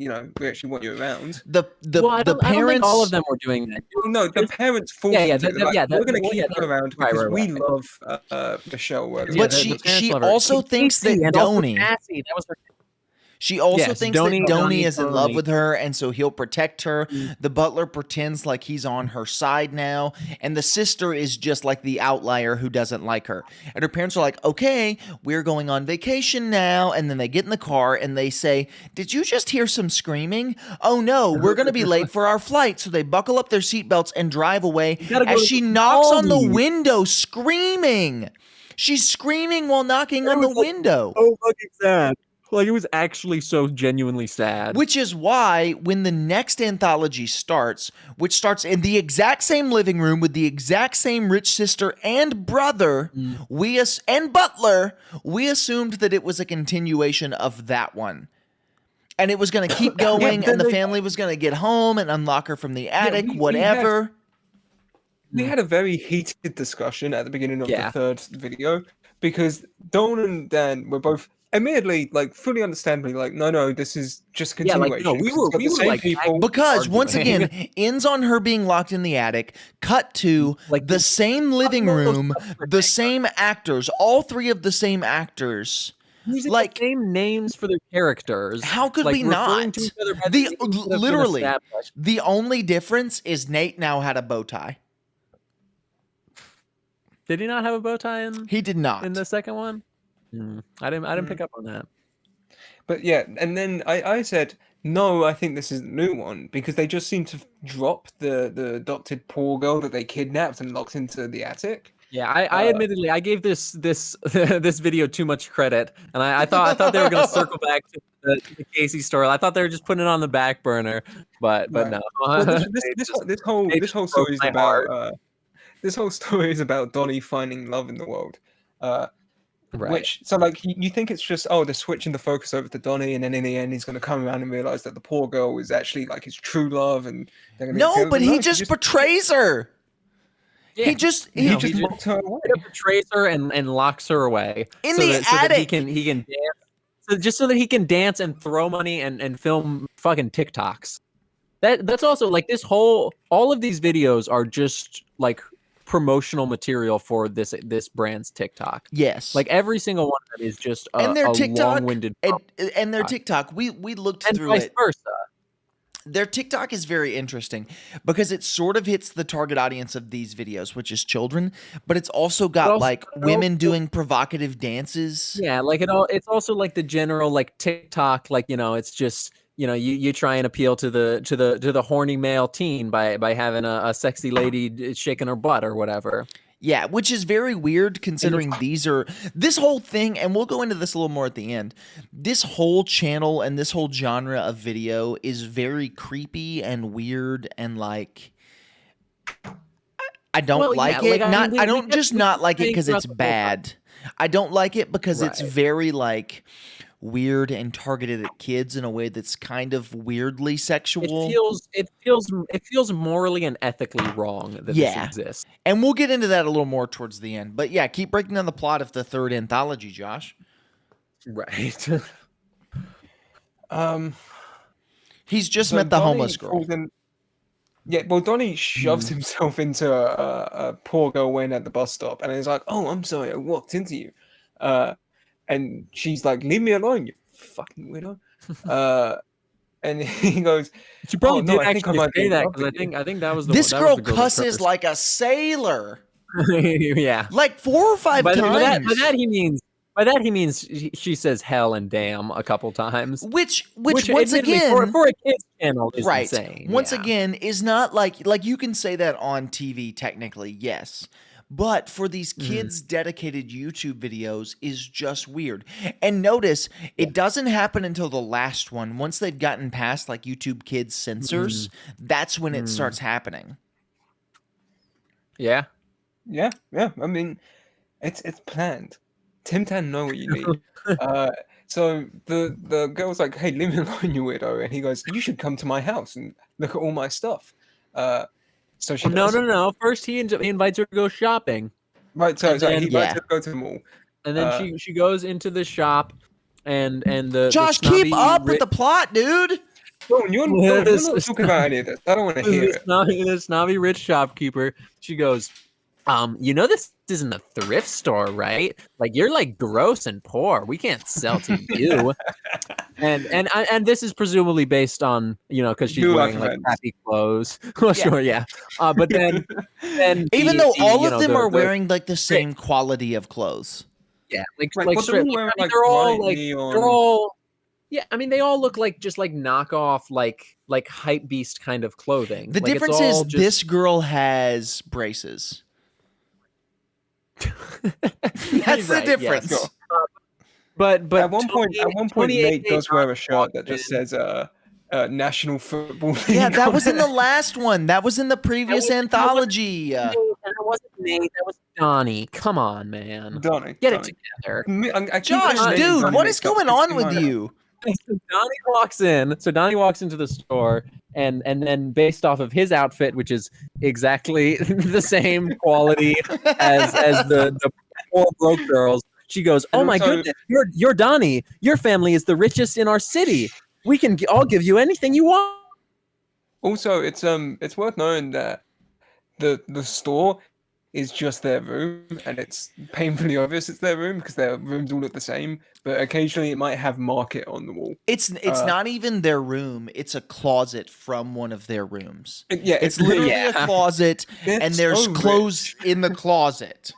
want you around. The Well, I don't parents, think all of them were doing that. No, the parents forced Yeah, her to, we're going to keep her around right, because right, we right. love Michelle Williams. But the she parents love her. also thinks that Casey and also Donnie. Cassie, that was her. She also Yes, thinks Donnie- that Donnie Donnie is in love Donnie. with her, and so he'll protect her. The butler pretends like he's on her side now, and the sister is just like the outlier who doesn't like her. And her parents are like, okay, we're going on vacation now. And then they get in the car and they say, did you just hear some screaming? Oh no, we're going to be late for our flight. So they buckle up their seatbelts and drive away gotta go as to she knocks on the Aldi. window screaming. She's screaming while knocking on the window. So fucking sad. Like, it was actually so genuinely sad. Which is why when the next anthology starts, which starts in the exact same living room with the exact same rich sister and brother, and butler, we assumed that it was a continuation of that one. And it was going to keep going, and the family was going to get home and unlock her from the attic, whatever. We had a very heated discussion at the beginning of Yeah. the third video because Dawn and Dan were both admittedly fully understandably no, this is just Yeah, continuation. like, no, we It's were- got we the were, same like, people. Because once arguing. again, ends on her being locked in the attic, cut to Like, the same living almost room, a the same actors, all three of the same actors. Using like- the same names for their characters. How could like, we referring not? to each other by The- names that have been literally, established. The only difference is Nate now had a bow tie. Did he not have a bow tie in He did not. the second one? I didn't pick up on that. But yeah, and then I said, no, I think this is the new one because they just seem to drop the adopted poor girl that they kidnapped and locked into the attic. Yeah, I admittedly I gave this this video too much credit, and I thought they were gonna circle back to the Casey story. I thought they were just putting it on the back burner, but Right. no. Well, this whole it story broke is my about heart. this whole story is about Donnie finding love in the world. Right. Which so you think it's just they're switching the focus over to Donnie, and then in the end he's going to come around and realize that the poor girl is actually like his true love, and they're gonna No, but he just betrays her. Yeah. He just he No, just he locked her away. betrays her and locks her away In so the that he attic. can dance. So that he can dance and throw money and film fucking TikToks. That's also like all of these videos are just like promotional material for this brand's TikTok. Yes. Like every single one of them is just and their a TikTok long-winded and their TikTok, we looked and through vice it. versa. Their TikTok is very interesting because it sort of hits the target audience of these videos, which is children, but it's also got also- like women doing provocative dances. Yeah, like it's also like the general like TikTok, like it's just you try and appeal to the horny male teen by having a sexy lady shaking her butt or whatever. Yeah, which is very weird considering this whole thing, and we'll go into this a little more at the end. This whole channel and this whole genre of video is very creepy and weird, and like I don't like it. I don't just not like it because it's bad. I don't like it because it's Right. very like weird and targeted at kids in a way that's kind of weirdly sexual. It feels morally and ethically wrong that this exists. And we'll get into that a little more towards the end. But yeah, keep breaking down the plot of the third anthology, Josh. Right. He's just So met the Donnie homeless girl. falls in- Yeah, well, Donnie shoves himself into a poor girl Wayne at the bus stop, and he's like, "Oh, I'm sorry, I walked into you," and she's like, "Leave me alone, you fucking widow." And he goes, She probably "Oh, no, did I think I actually might be say in that love because with you." I think that was the This that girl was the that cusses cursed. like a sailor. Yeah. Like 4 or 5 By times. that he means she says hell and damn a couple times. Which once admittedly, again, for a kids channel is right. insane. Once yeah. again, is not like you can say that on TV technically, yes. But for these kids' dedicated YouTube videos is just weird. And notice it doesn't happen until the last one. Once they've gotten past like YouTube Kids censors, that's when it starts happening. Yeah. Yeah. I mean, it's planned. Tim Tan know what you need. So the girl's like, "Hey, leave me alone, you weirdo," and he goes, "You should come to my house and look at all my stuff." So she No. First, he invites her to go shopping. Right. So then- he likes to go to the mall. And then she goes into the shop, and the Josh, snobby keep up with the plot, dude. Don't, you're not talking about any of this. I don't want to hear it. the snobby rich shopkeeper. She goes, this isn't a thrift store, right? Like, you're like gross and poor. We can't sell to you. and this is presumably based on, because she's wearing like happy clothes. Well, sure, yeah. But then even though all of them are wearing like the same quality of clothes. Yeah, like they're all. Yeah, I mean, they all look like just like knockoff, like hype beast kind of clothing. The difference is this girl has braces. That's the difference. Yes. But at one point, Nate does wear a shirt that just says National Football League. Yeah, that was in the last one. That was in the previous anthology. That wasn't Nate. That was Donnie. Come on, man. Get it together. Josh, dude, what is going on with you? So Donnie walks into the store, and then based off of his outfit, which is exactly the same quality as the poor broke girls, she goes, "Oh my goodness, you're Donnie. Your family is the richest in our city. We can all give you anything you want." Also, it's worth knowing that the store is just their room, and it's painfully obvious it's their room because their rooms all look the same, but occasionally it might have market on the wall. It's not even their room, it's a closet from one of their rooms. Yeah, it's literally a closet, and there's clothes in the closet.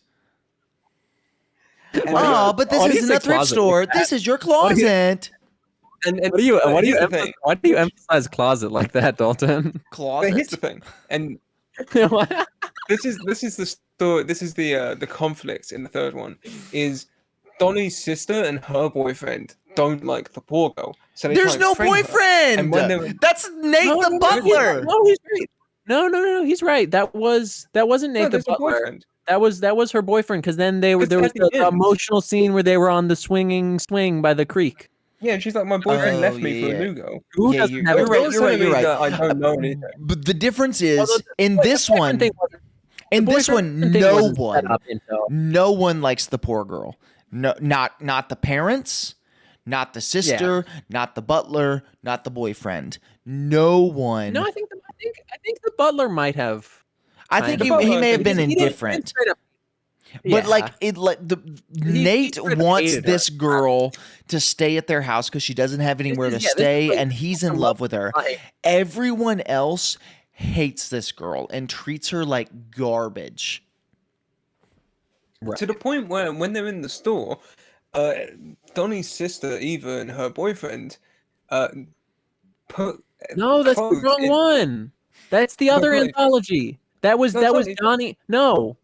But this isn't a thrift store. This is your closet. And why do you emphasize closet like that, Dalton? Closet. But here's the thing, and this is the story. This is the conflict in the third one. Is Donnie's sister and her boyfriend don't like the poor girl, so there's no boyfriend. That's Nate the butler. No, he's right. No, he's right. That wasn't Nate the butler. That was her boyfriend, because then there was the emotional scene where they were on the swing by the creek. Yeah, and she's like, "My boyfriend left me for a new girl." You're right. I don't know anything. But the difference is, in this one, no one likes the poor girl. No, not the parents, not the sister, not the butler, not the boyfriend. No one. No, I think the butler might have. I think he may have been indifferent. But Nate wants this girl to stay at their house because she doesn't have anywhere to stay, and he's in love with her. Everyone else hates this girl and treats her like garbage. Right. To the point where when they're in the store, Donnie's sister Eva and her boyfriend put. No, that's the wrong one. That's the other anthology. That was Donnie. No.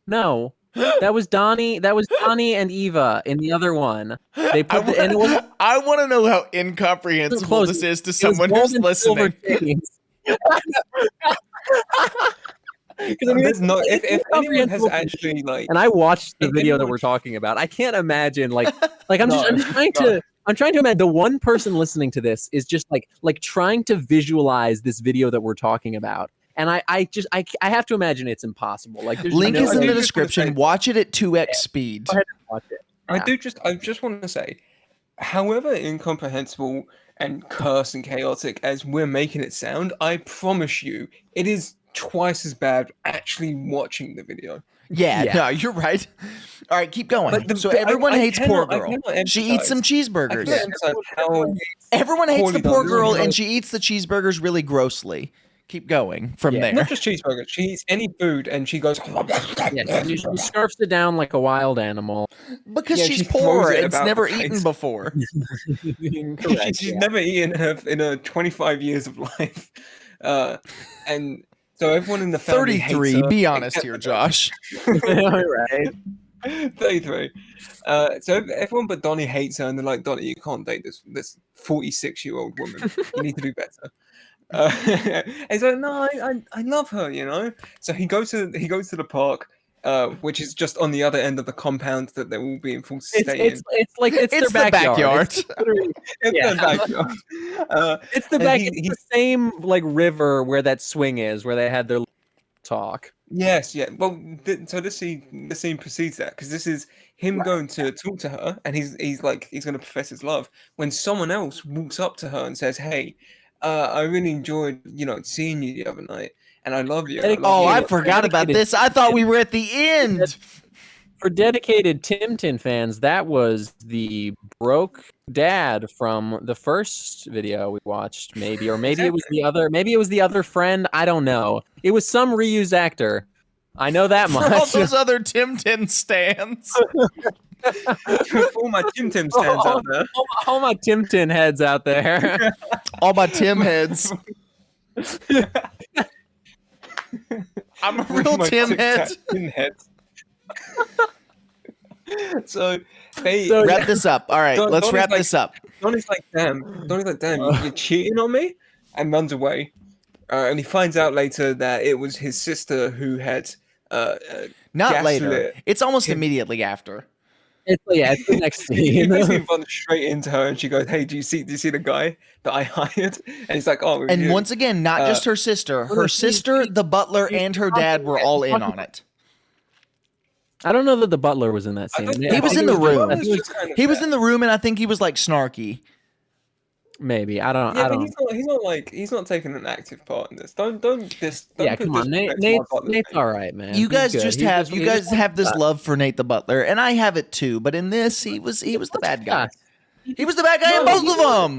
That was Donnie and Eva in the other one. They put I want to know how incomprehensible this is to someone who's listening. If anyone has actually and I watched the video that we're talking about, I can't imagine I'm trying to imagine the one person listening to this is just like trying to visualize this video that we're talking about. And I have to imagine it's impossible. Link is in the description. Watch it at 2x speed. Go ahead and watch it. I just want to say, however incomprehensible and cursed and chaotic as we're making it sound, I promise you, it is twice as bad actually watching the video. Yeah, no, you're right. All right, keep going. So everyone hates poor girl. She eats some cheeseburgers. Everyone hates the poor girl, and she eats the cheeseburgers really grossly. Keep going from there. Not just cheeseburgers. She eats any food and she goes. She scarfs it down like a wild animal. Because she's poor. It's never eaten before. She's never eaten in her 25 years of life. And So everyone in the family hates 33. her, Be honest except here, for Josh. Right. 33. So everyone but Donnie hates her, and they're like, Donnie, you can't date this 46-year-old woman. You need to do better. And he's like, no, I love her, you know. So he goes to the park, which is just on the other end of the compound that they're all being forced to stay in. It's It's their the backyard. It's literally- It's yeah. their backyard. It's the And back. he- It's he- the same like river where that swing is, where they had their talk. Yes, yeah. Well, so this scene precedes that, because this is him going to talk to her, and he's going to profess his love when someone else walks up to her and says, "Hey, I really enjoyed seeing you the other night, and I love you." and Oh, love I you." forgot about this. I thought we were at the end. For dedicated Tim fans, that was the broke dad from the first video we watched, maybe, or maybe it was the other. Maybe it was the other friend. I don't know. It was some reused actor. I know that For all much. those other Tim stands. For all my Tim stands out there. All my Tim heads out there. All my Tim heads. I'm a real My Tim head. Tim heads. So they So- Wrap this up. All right, let's Donnie's wrap like- this up. Donnie's like, damn, you're cheating on me, and runs away. And he finds out later that it was his sister who had Not later. gaslit It's almost him. immediately after. It's the next He scene. basically runs straight into her, and she goes, "Hey, do you see the guy that I hired?" And he's like, "Oh." And you." once again, not just her sister. Her sister, the butler, and her dad were all in on it. I don't know that the butler was in that I scene. don't- He was I in think the it room. was just kind of He was there. in the room, and I think he was like snarky. Maybe I don't. Yeah, I but don't. he's not taking an active part in this. Don't Yeah, put come on, disrespect to Nate. my butler's Nate's name. all right, man. You He's guys good. just He's have he's just- this love for Nate the Butler, and I have it too. But in this, he was the bad guy. He was the bad guy in No, both he of them.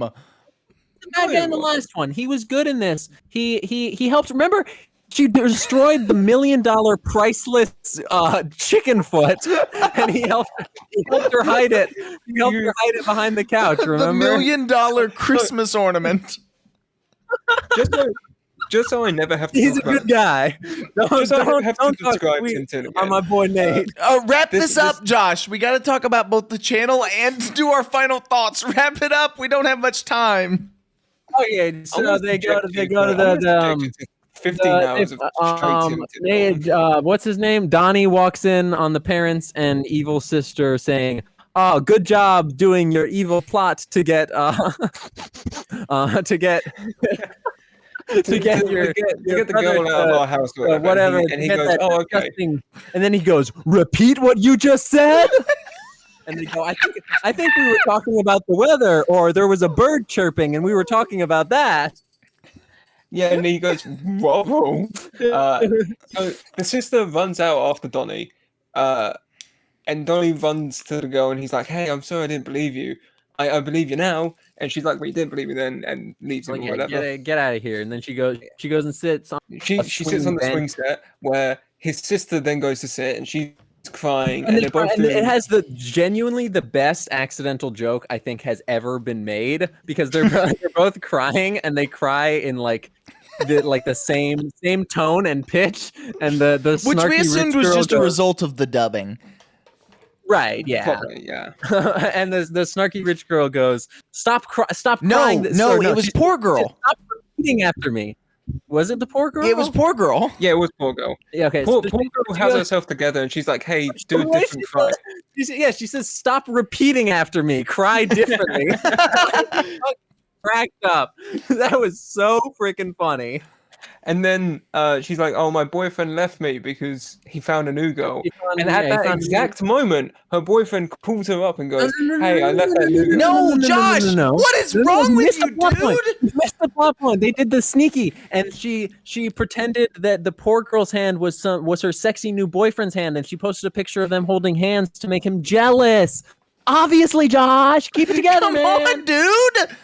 The bad guy in the last one. He was good in this. He helped. Remember, she destroyed the $1 million priceless chicken foot, and he helped her hide it. He helped her hide it behind the couch. The Remember? $1 million Christmas ornament. Just so I never have to. He's a talk about good guy. Don't Just so I don't have to talk describe sweet Tintin on again. my boy Nate. Wrap This- this up, Josh. We got to talk about both the channel and do our final thoughts. Wrap it up. We don't have much time. Oh yeah, so Almost they go to subjected the almost subjected to 15 hours of straight Nate, what's his name? Donnie walks in on the parents and evil sister saying, "Oh, good job doing your evil plot to get to get to get your the girl out of our house, or whatever." and he to get goes, that "Oh, okay." disgusting- And then he goes, "Repeat what you just said." And they go, I think we were talking about the weather, or there was a bird chirping, and we were talking about that. Yeah, and he goes, "Whoa!" So the sister runs out after Donnie, and Donnie runs to the girl, and he's like, "Hey, I'm sorry, I didn't believe you. I believe you now." And she's like, "Well, you didn't believe me then," and leaves him Like, or yeah, whatever. get out of here. And then she goes and sits on. She a sits on the swing swing set where his sister then goes to sit, and she's crying, And, and they're both and doing. it has genuinely the best accidental joke I think has ever been made, because they're both crying, and they cry in the same tone and pitch, and the Which we snarky assumed rich was girl just a goes- result of the dubbing. right, yeah. Probably, yeah. And the snarky rich girl goes, stop No, crying. no, it was she poor said, girl. "Stop repeating after me." Was it the poor girl? It was poor girl. Yeah, it was poor girl. Yeah, okay. Poor so girl has herself together, and she's like, "Hey, do a the way different she cry." she says, "Stop repeating after me. Cry differently." Cracked up. That was so freaking funny. And then she's like, "Oh, my boyfriend left me because he found a new girl." He found- And at yeah, he that found- exact moment, her boyfriend pulls her up and goes, "Hey, I left that new girl." No, Josh, what is wrong with you, dude? You missed the plot point. They did the sneaky, and she pretended that the poor girl's hand was her sexy new boyfriend's hand, and she posted a picture of them holding hands to make him jealous. Obviously, Josh, keep it together, Come man. on, dude.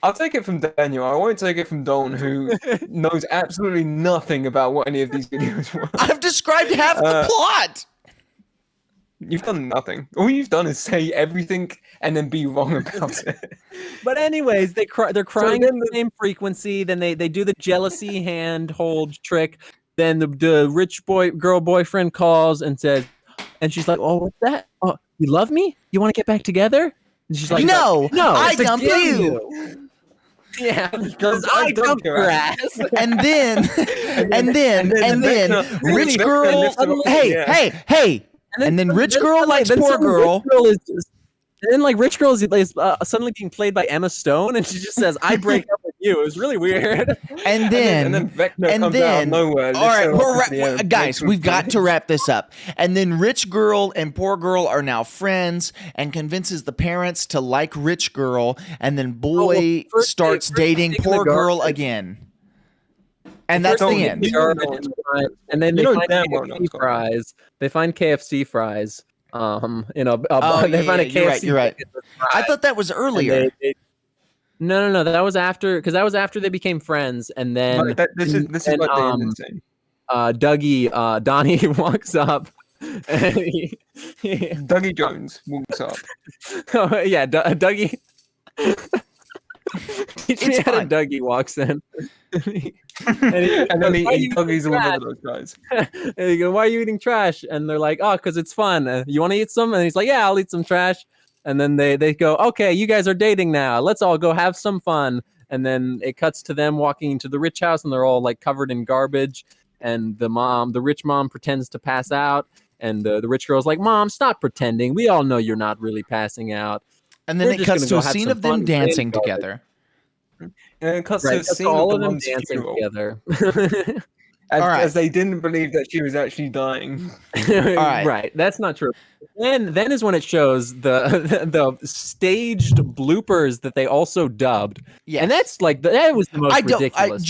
I'll take it from Daniel. I won't take it from Don, who knows absolutely nothing about what any of these videos were. I've described half the plot. You've done nothing. All you've done is say everything and then be wrong about it. But anyways, they're crying at then the same frequency. Then they do the jealousy hand hold trick. Then the rich girl boyfriend calls and says, and she's like, "Oh, what's that? Oh, you love me? You want to get back together?" And she's like, No, I it's dumped against you. Yeah, because I I dumped dumped your your ass. ass. And then rich girl, hey. And then rich girl likes poor girl. And then like rich girl is suddenly being played by Emma Stone, and she just says, "I break up with you." It was really weird. And then Vecna comes out of nowhere. all right, guys, we've got to wrap this up. And then rich girl and poor girl are now friends, and convinces the parents to like rich girl, and then boy starts dating poor girl again. And that's the end. And then they find KFC fries. They find KFC fries. They find a KFC. You're right. I thought that was earlier. No. That was after, because that was after they became friends, and then this is like the end of the scene. Donnie walks up. And Dougie Jones walks up. Oh yeah, Dougie. It's fine. Dougie walks in. and then Dougie's all over those guys. And they go, "Why are you eating trash?" And they're like, "Oh, because it's fun. You want to eat some?" And he's like, "Yeah, I'll eat some trash." And then they go, "Okay, you guys are dating now. Let's all go have some fun." And then it cuts to them walking into the rich house, and they're all like covered in garbage. And the rich mom pretends to pass out, and the rich girl's like, "Mom, stop pretending. We all know you're not really passing out." And then it cuts to a scene of them dancing together. And it cuts to a scene all of them mom's dancing funeral. together. As they didn't believe that she was actually dying. right. Right. That's not true. Then is when it shows the staged bloopers that they also dubbed. Yeah. And that's like that was the most ridiculous.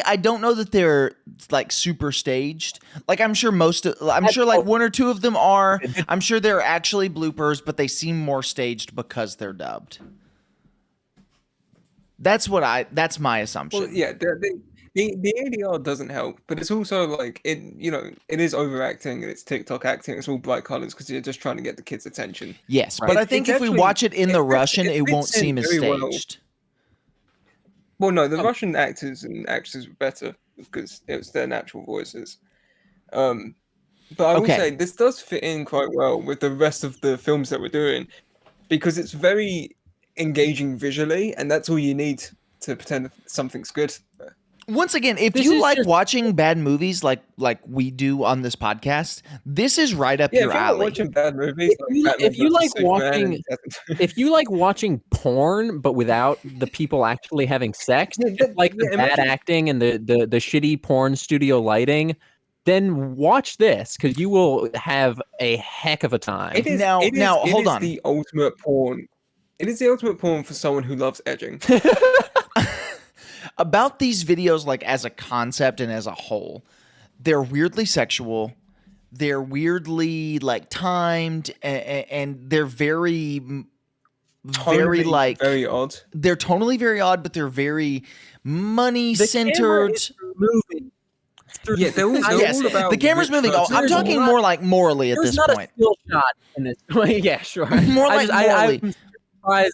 I don't know that they're like super staged. Like I'm sure like one or two of them are. I'm sure they're actually bloopers, but they seem more staged because they're dubbed. That's my assumption. Well, yeah, the ADR doesn't help, but it's also like it is overacting and it's TikTok acting. It's all bright colors because you're just trying to get the kids' attention. Yes, but I think if we watch it in the Russian, it won't seem as staged. Well, no, the Russian actors and actresses were better because it was their natural voices. But I will say this does fit in quite well with the rest of the films that we're doing because it's very engaging visually, and that's all you need to pretend something's good. Once again, if you like watching bad movies like we do on this podcast, this is right up your alley. Watching bad movies, if you like watching porn but without the people actually having sex, like the bad acting and the shitty porn studio lighting, then watch this because you will have a heck of a time. Hold on. The ultimate porn. It is the ultimate porn for someone who loves edging. About these videos, like as a concept and as a whole, they're weirdly sexual. They're weirdly like timed, and they're very odd. They're tonally very odd, but they're very money centered. Yeah, they're all about the camera's moving. I'm talking more like morally at this point. There's not a still shot in this. Yeah, sure. More like morally. But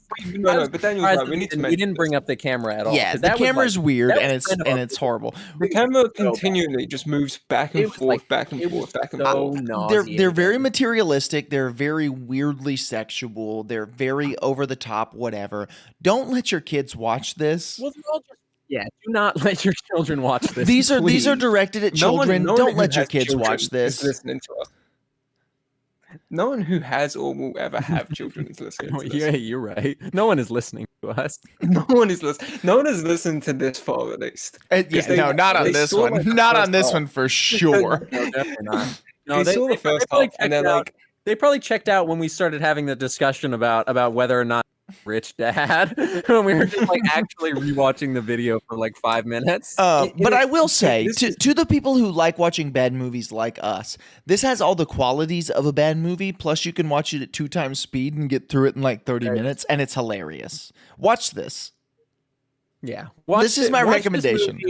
Daniel, we didn't bring up the camera at all. Yeah, the camera's weird and it's horrible. The camera continually just moves back and forth, back and forth. They're very materialistic. They're very weirdly sexual. They're very over the top. Whatever. Don't let your kids watch this. Well, do not let your children watch this. These are directed at children. Don't let your kids watch this. Listening to us. No one who has or will ever have children is listening to this. Yeah, you're right. No one is listening to us. No one is listening. No one has listened to this far, at least. Not on this one. Not on this one for sure. No, definitely not. No, they saw the first half, and then they probably checked out when we started having the discussion about whether or not Rich Dad when we were just like actually rewatching the video for like 5 minutes. But I will say to the people who like watching bad movies like us, this has all the qualities of a bad movie. Plus, you can watch it at 2 times speed and get through it in like 30 minutes, and it's hilarious. Watch this. Yeah, this is my recommendation.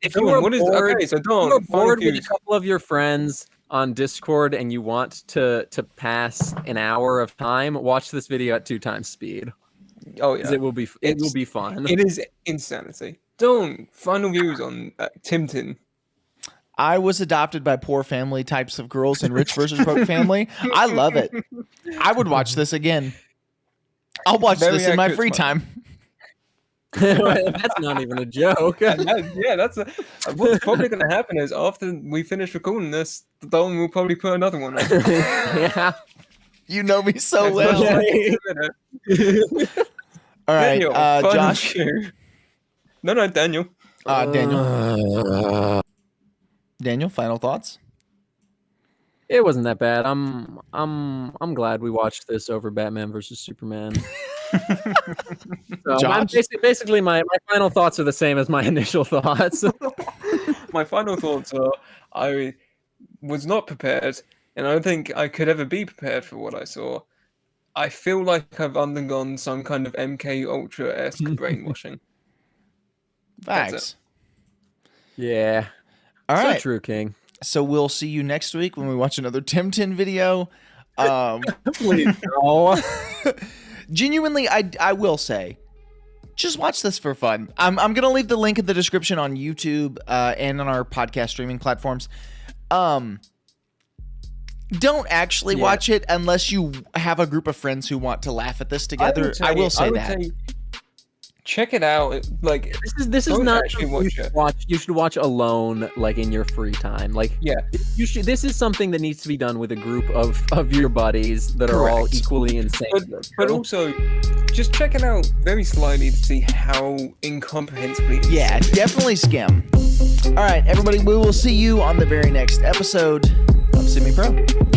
If you are bored with a couple of your friends, on Discord and you want to pass an hour of time, watch this video at 2 times speed. Oh yeah, It will be fun. It is insanity. Don't final views on Timtin. I was adopted by poor family types of girls in Rich versus Broke Family. I love it. I would watch this again. I'll watch this in my free time. That's not even a joke. That's what's probably going to happen is after we finish recording this, Dalton will probably put another one on. Yeah. You know me so well. All right, Daniel, Josh. No, Daniel. Daniel, final thoughts? It wasn't that bad. I'm glad we watched this over Batman versus Superman. So basically, my final thoughts are the same as my initial thoughts. My final thoughts are I was not prepared, and I don't think I could ever be prepared for what I saw. I feel like I've undergone some kind of MK Ultra-esque brainwashing. Facts. Yeah. All right. So true, King. So we'll see you next week when we watch another Timtin video. Please no. Genuinely, I will say, just watch this for fun. I'm going to leave the link in the description on YouTube and on our podcast streaming platforms. Don't actually watch it unless you have a group of friends who want to laugh at this together. I will say that. Check it out. Like this is not actually watch. You should watch alone, like in your free time. Like you should. This is something that needs to be done with a group of your buddies that are all equally insane. But also, just check it out very slightly to see how incomprehensibly. Yeah, definitely skim. All right, everybody. We will see you on the very next episode of Semi Pro.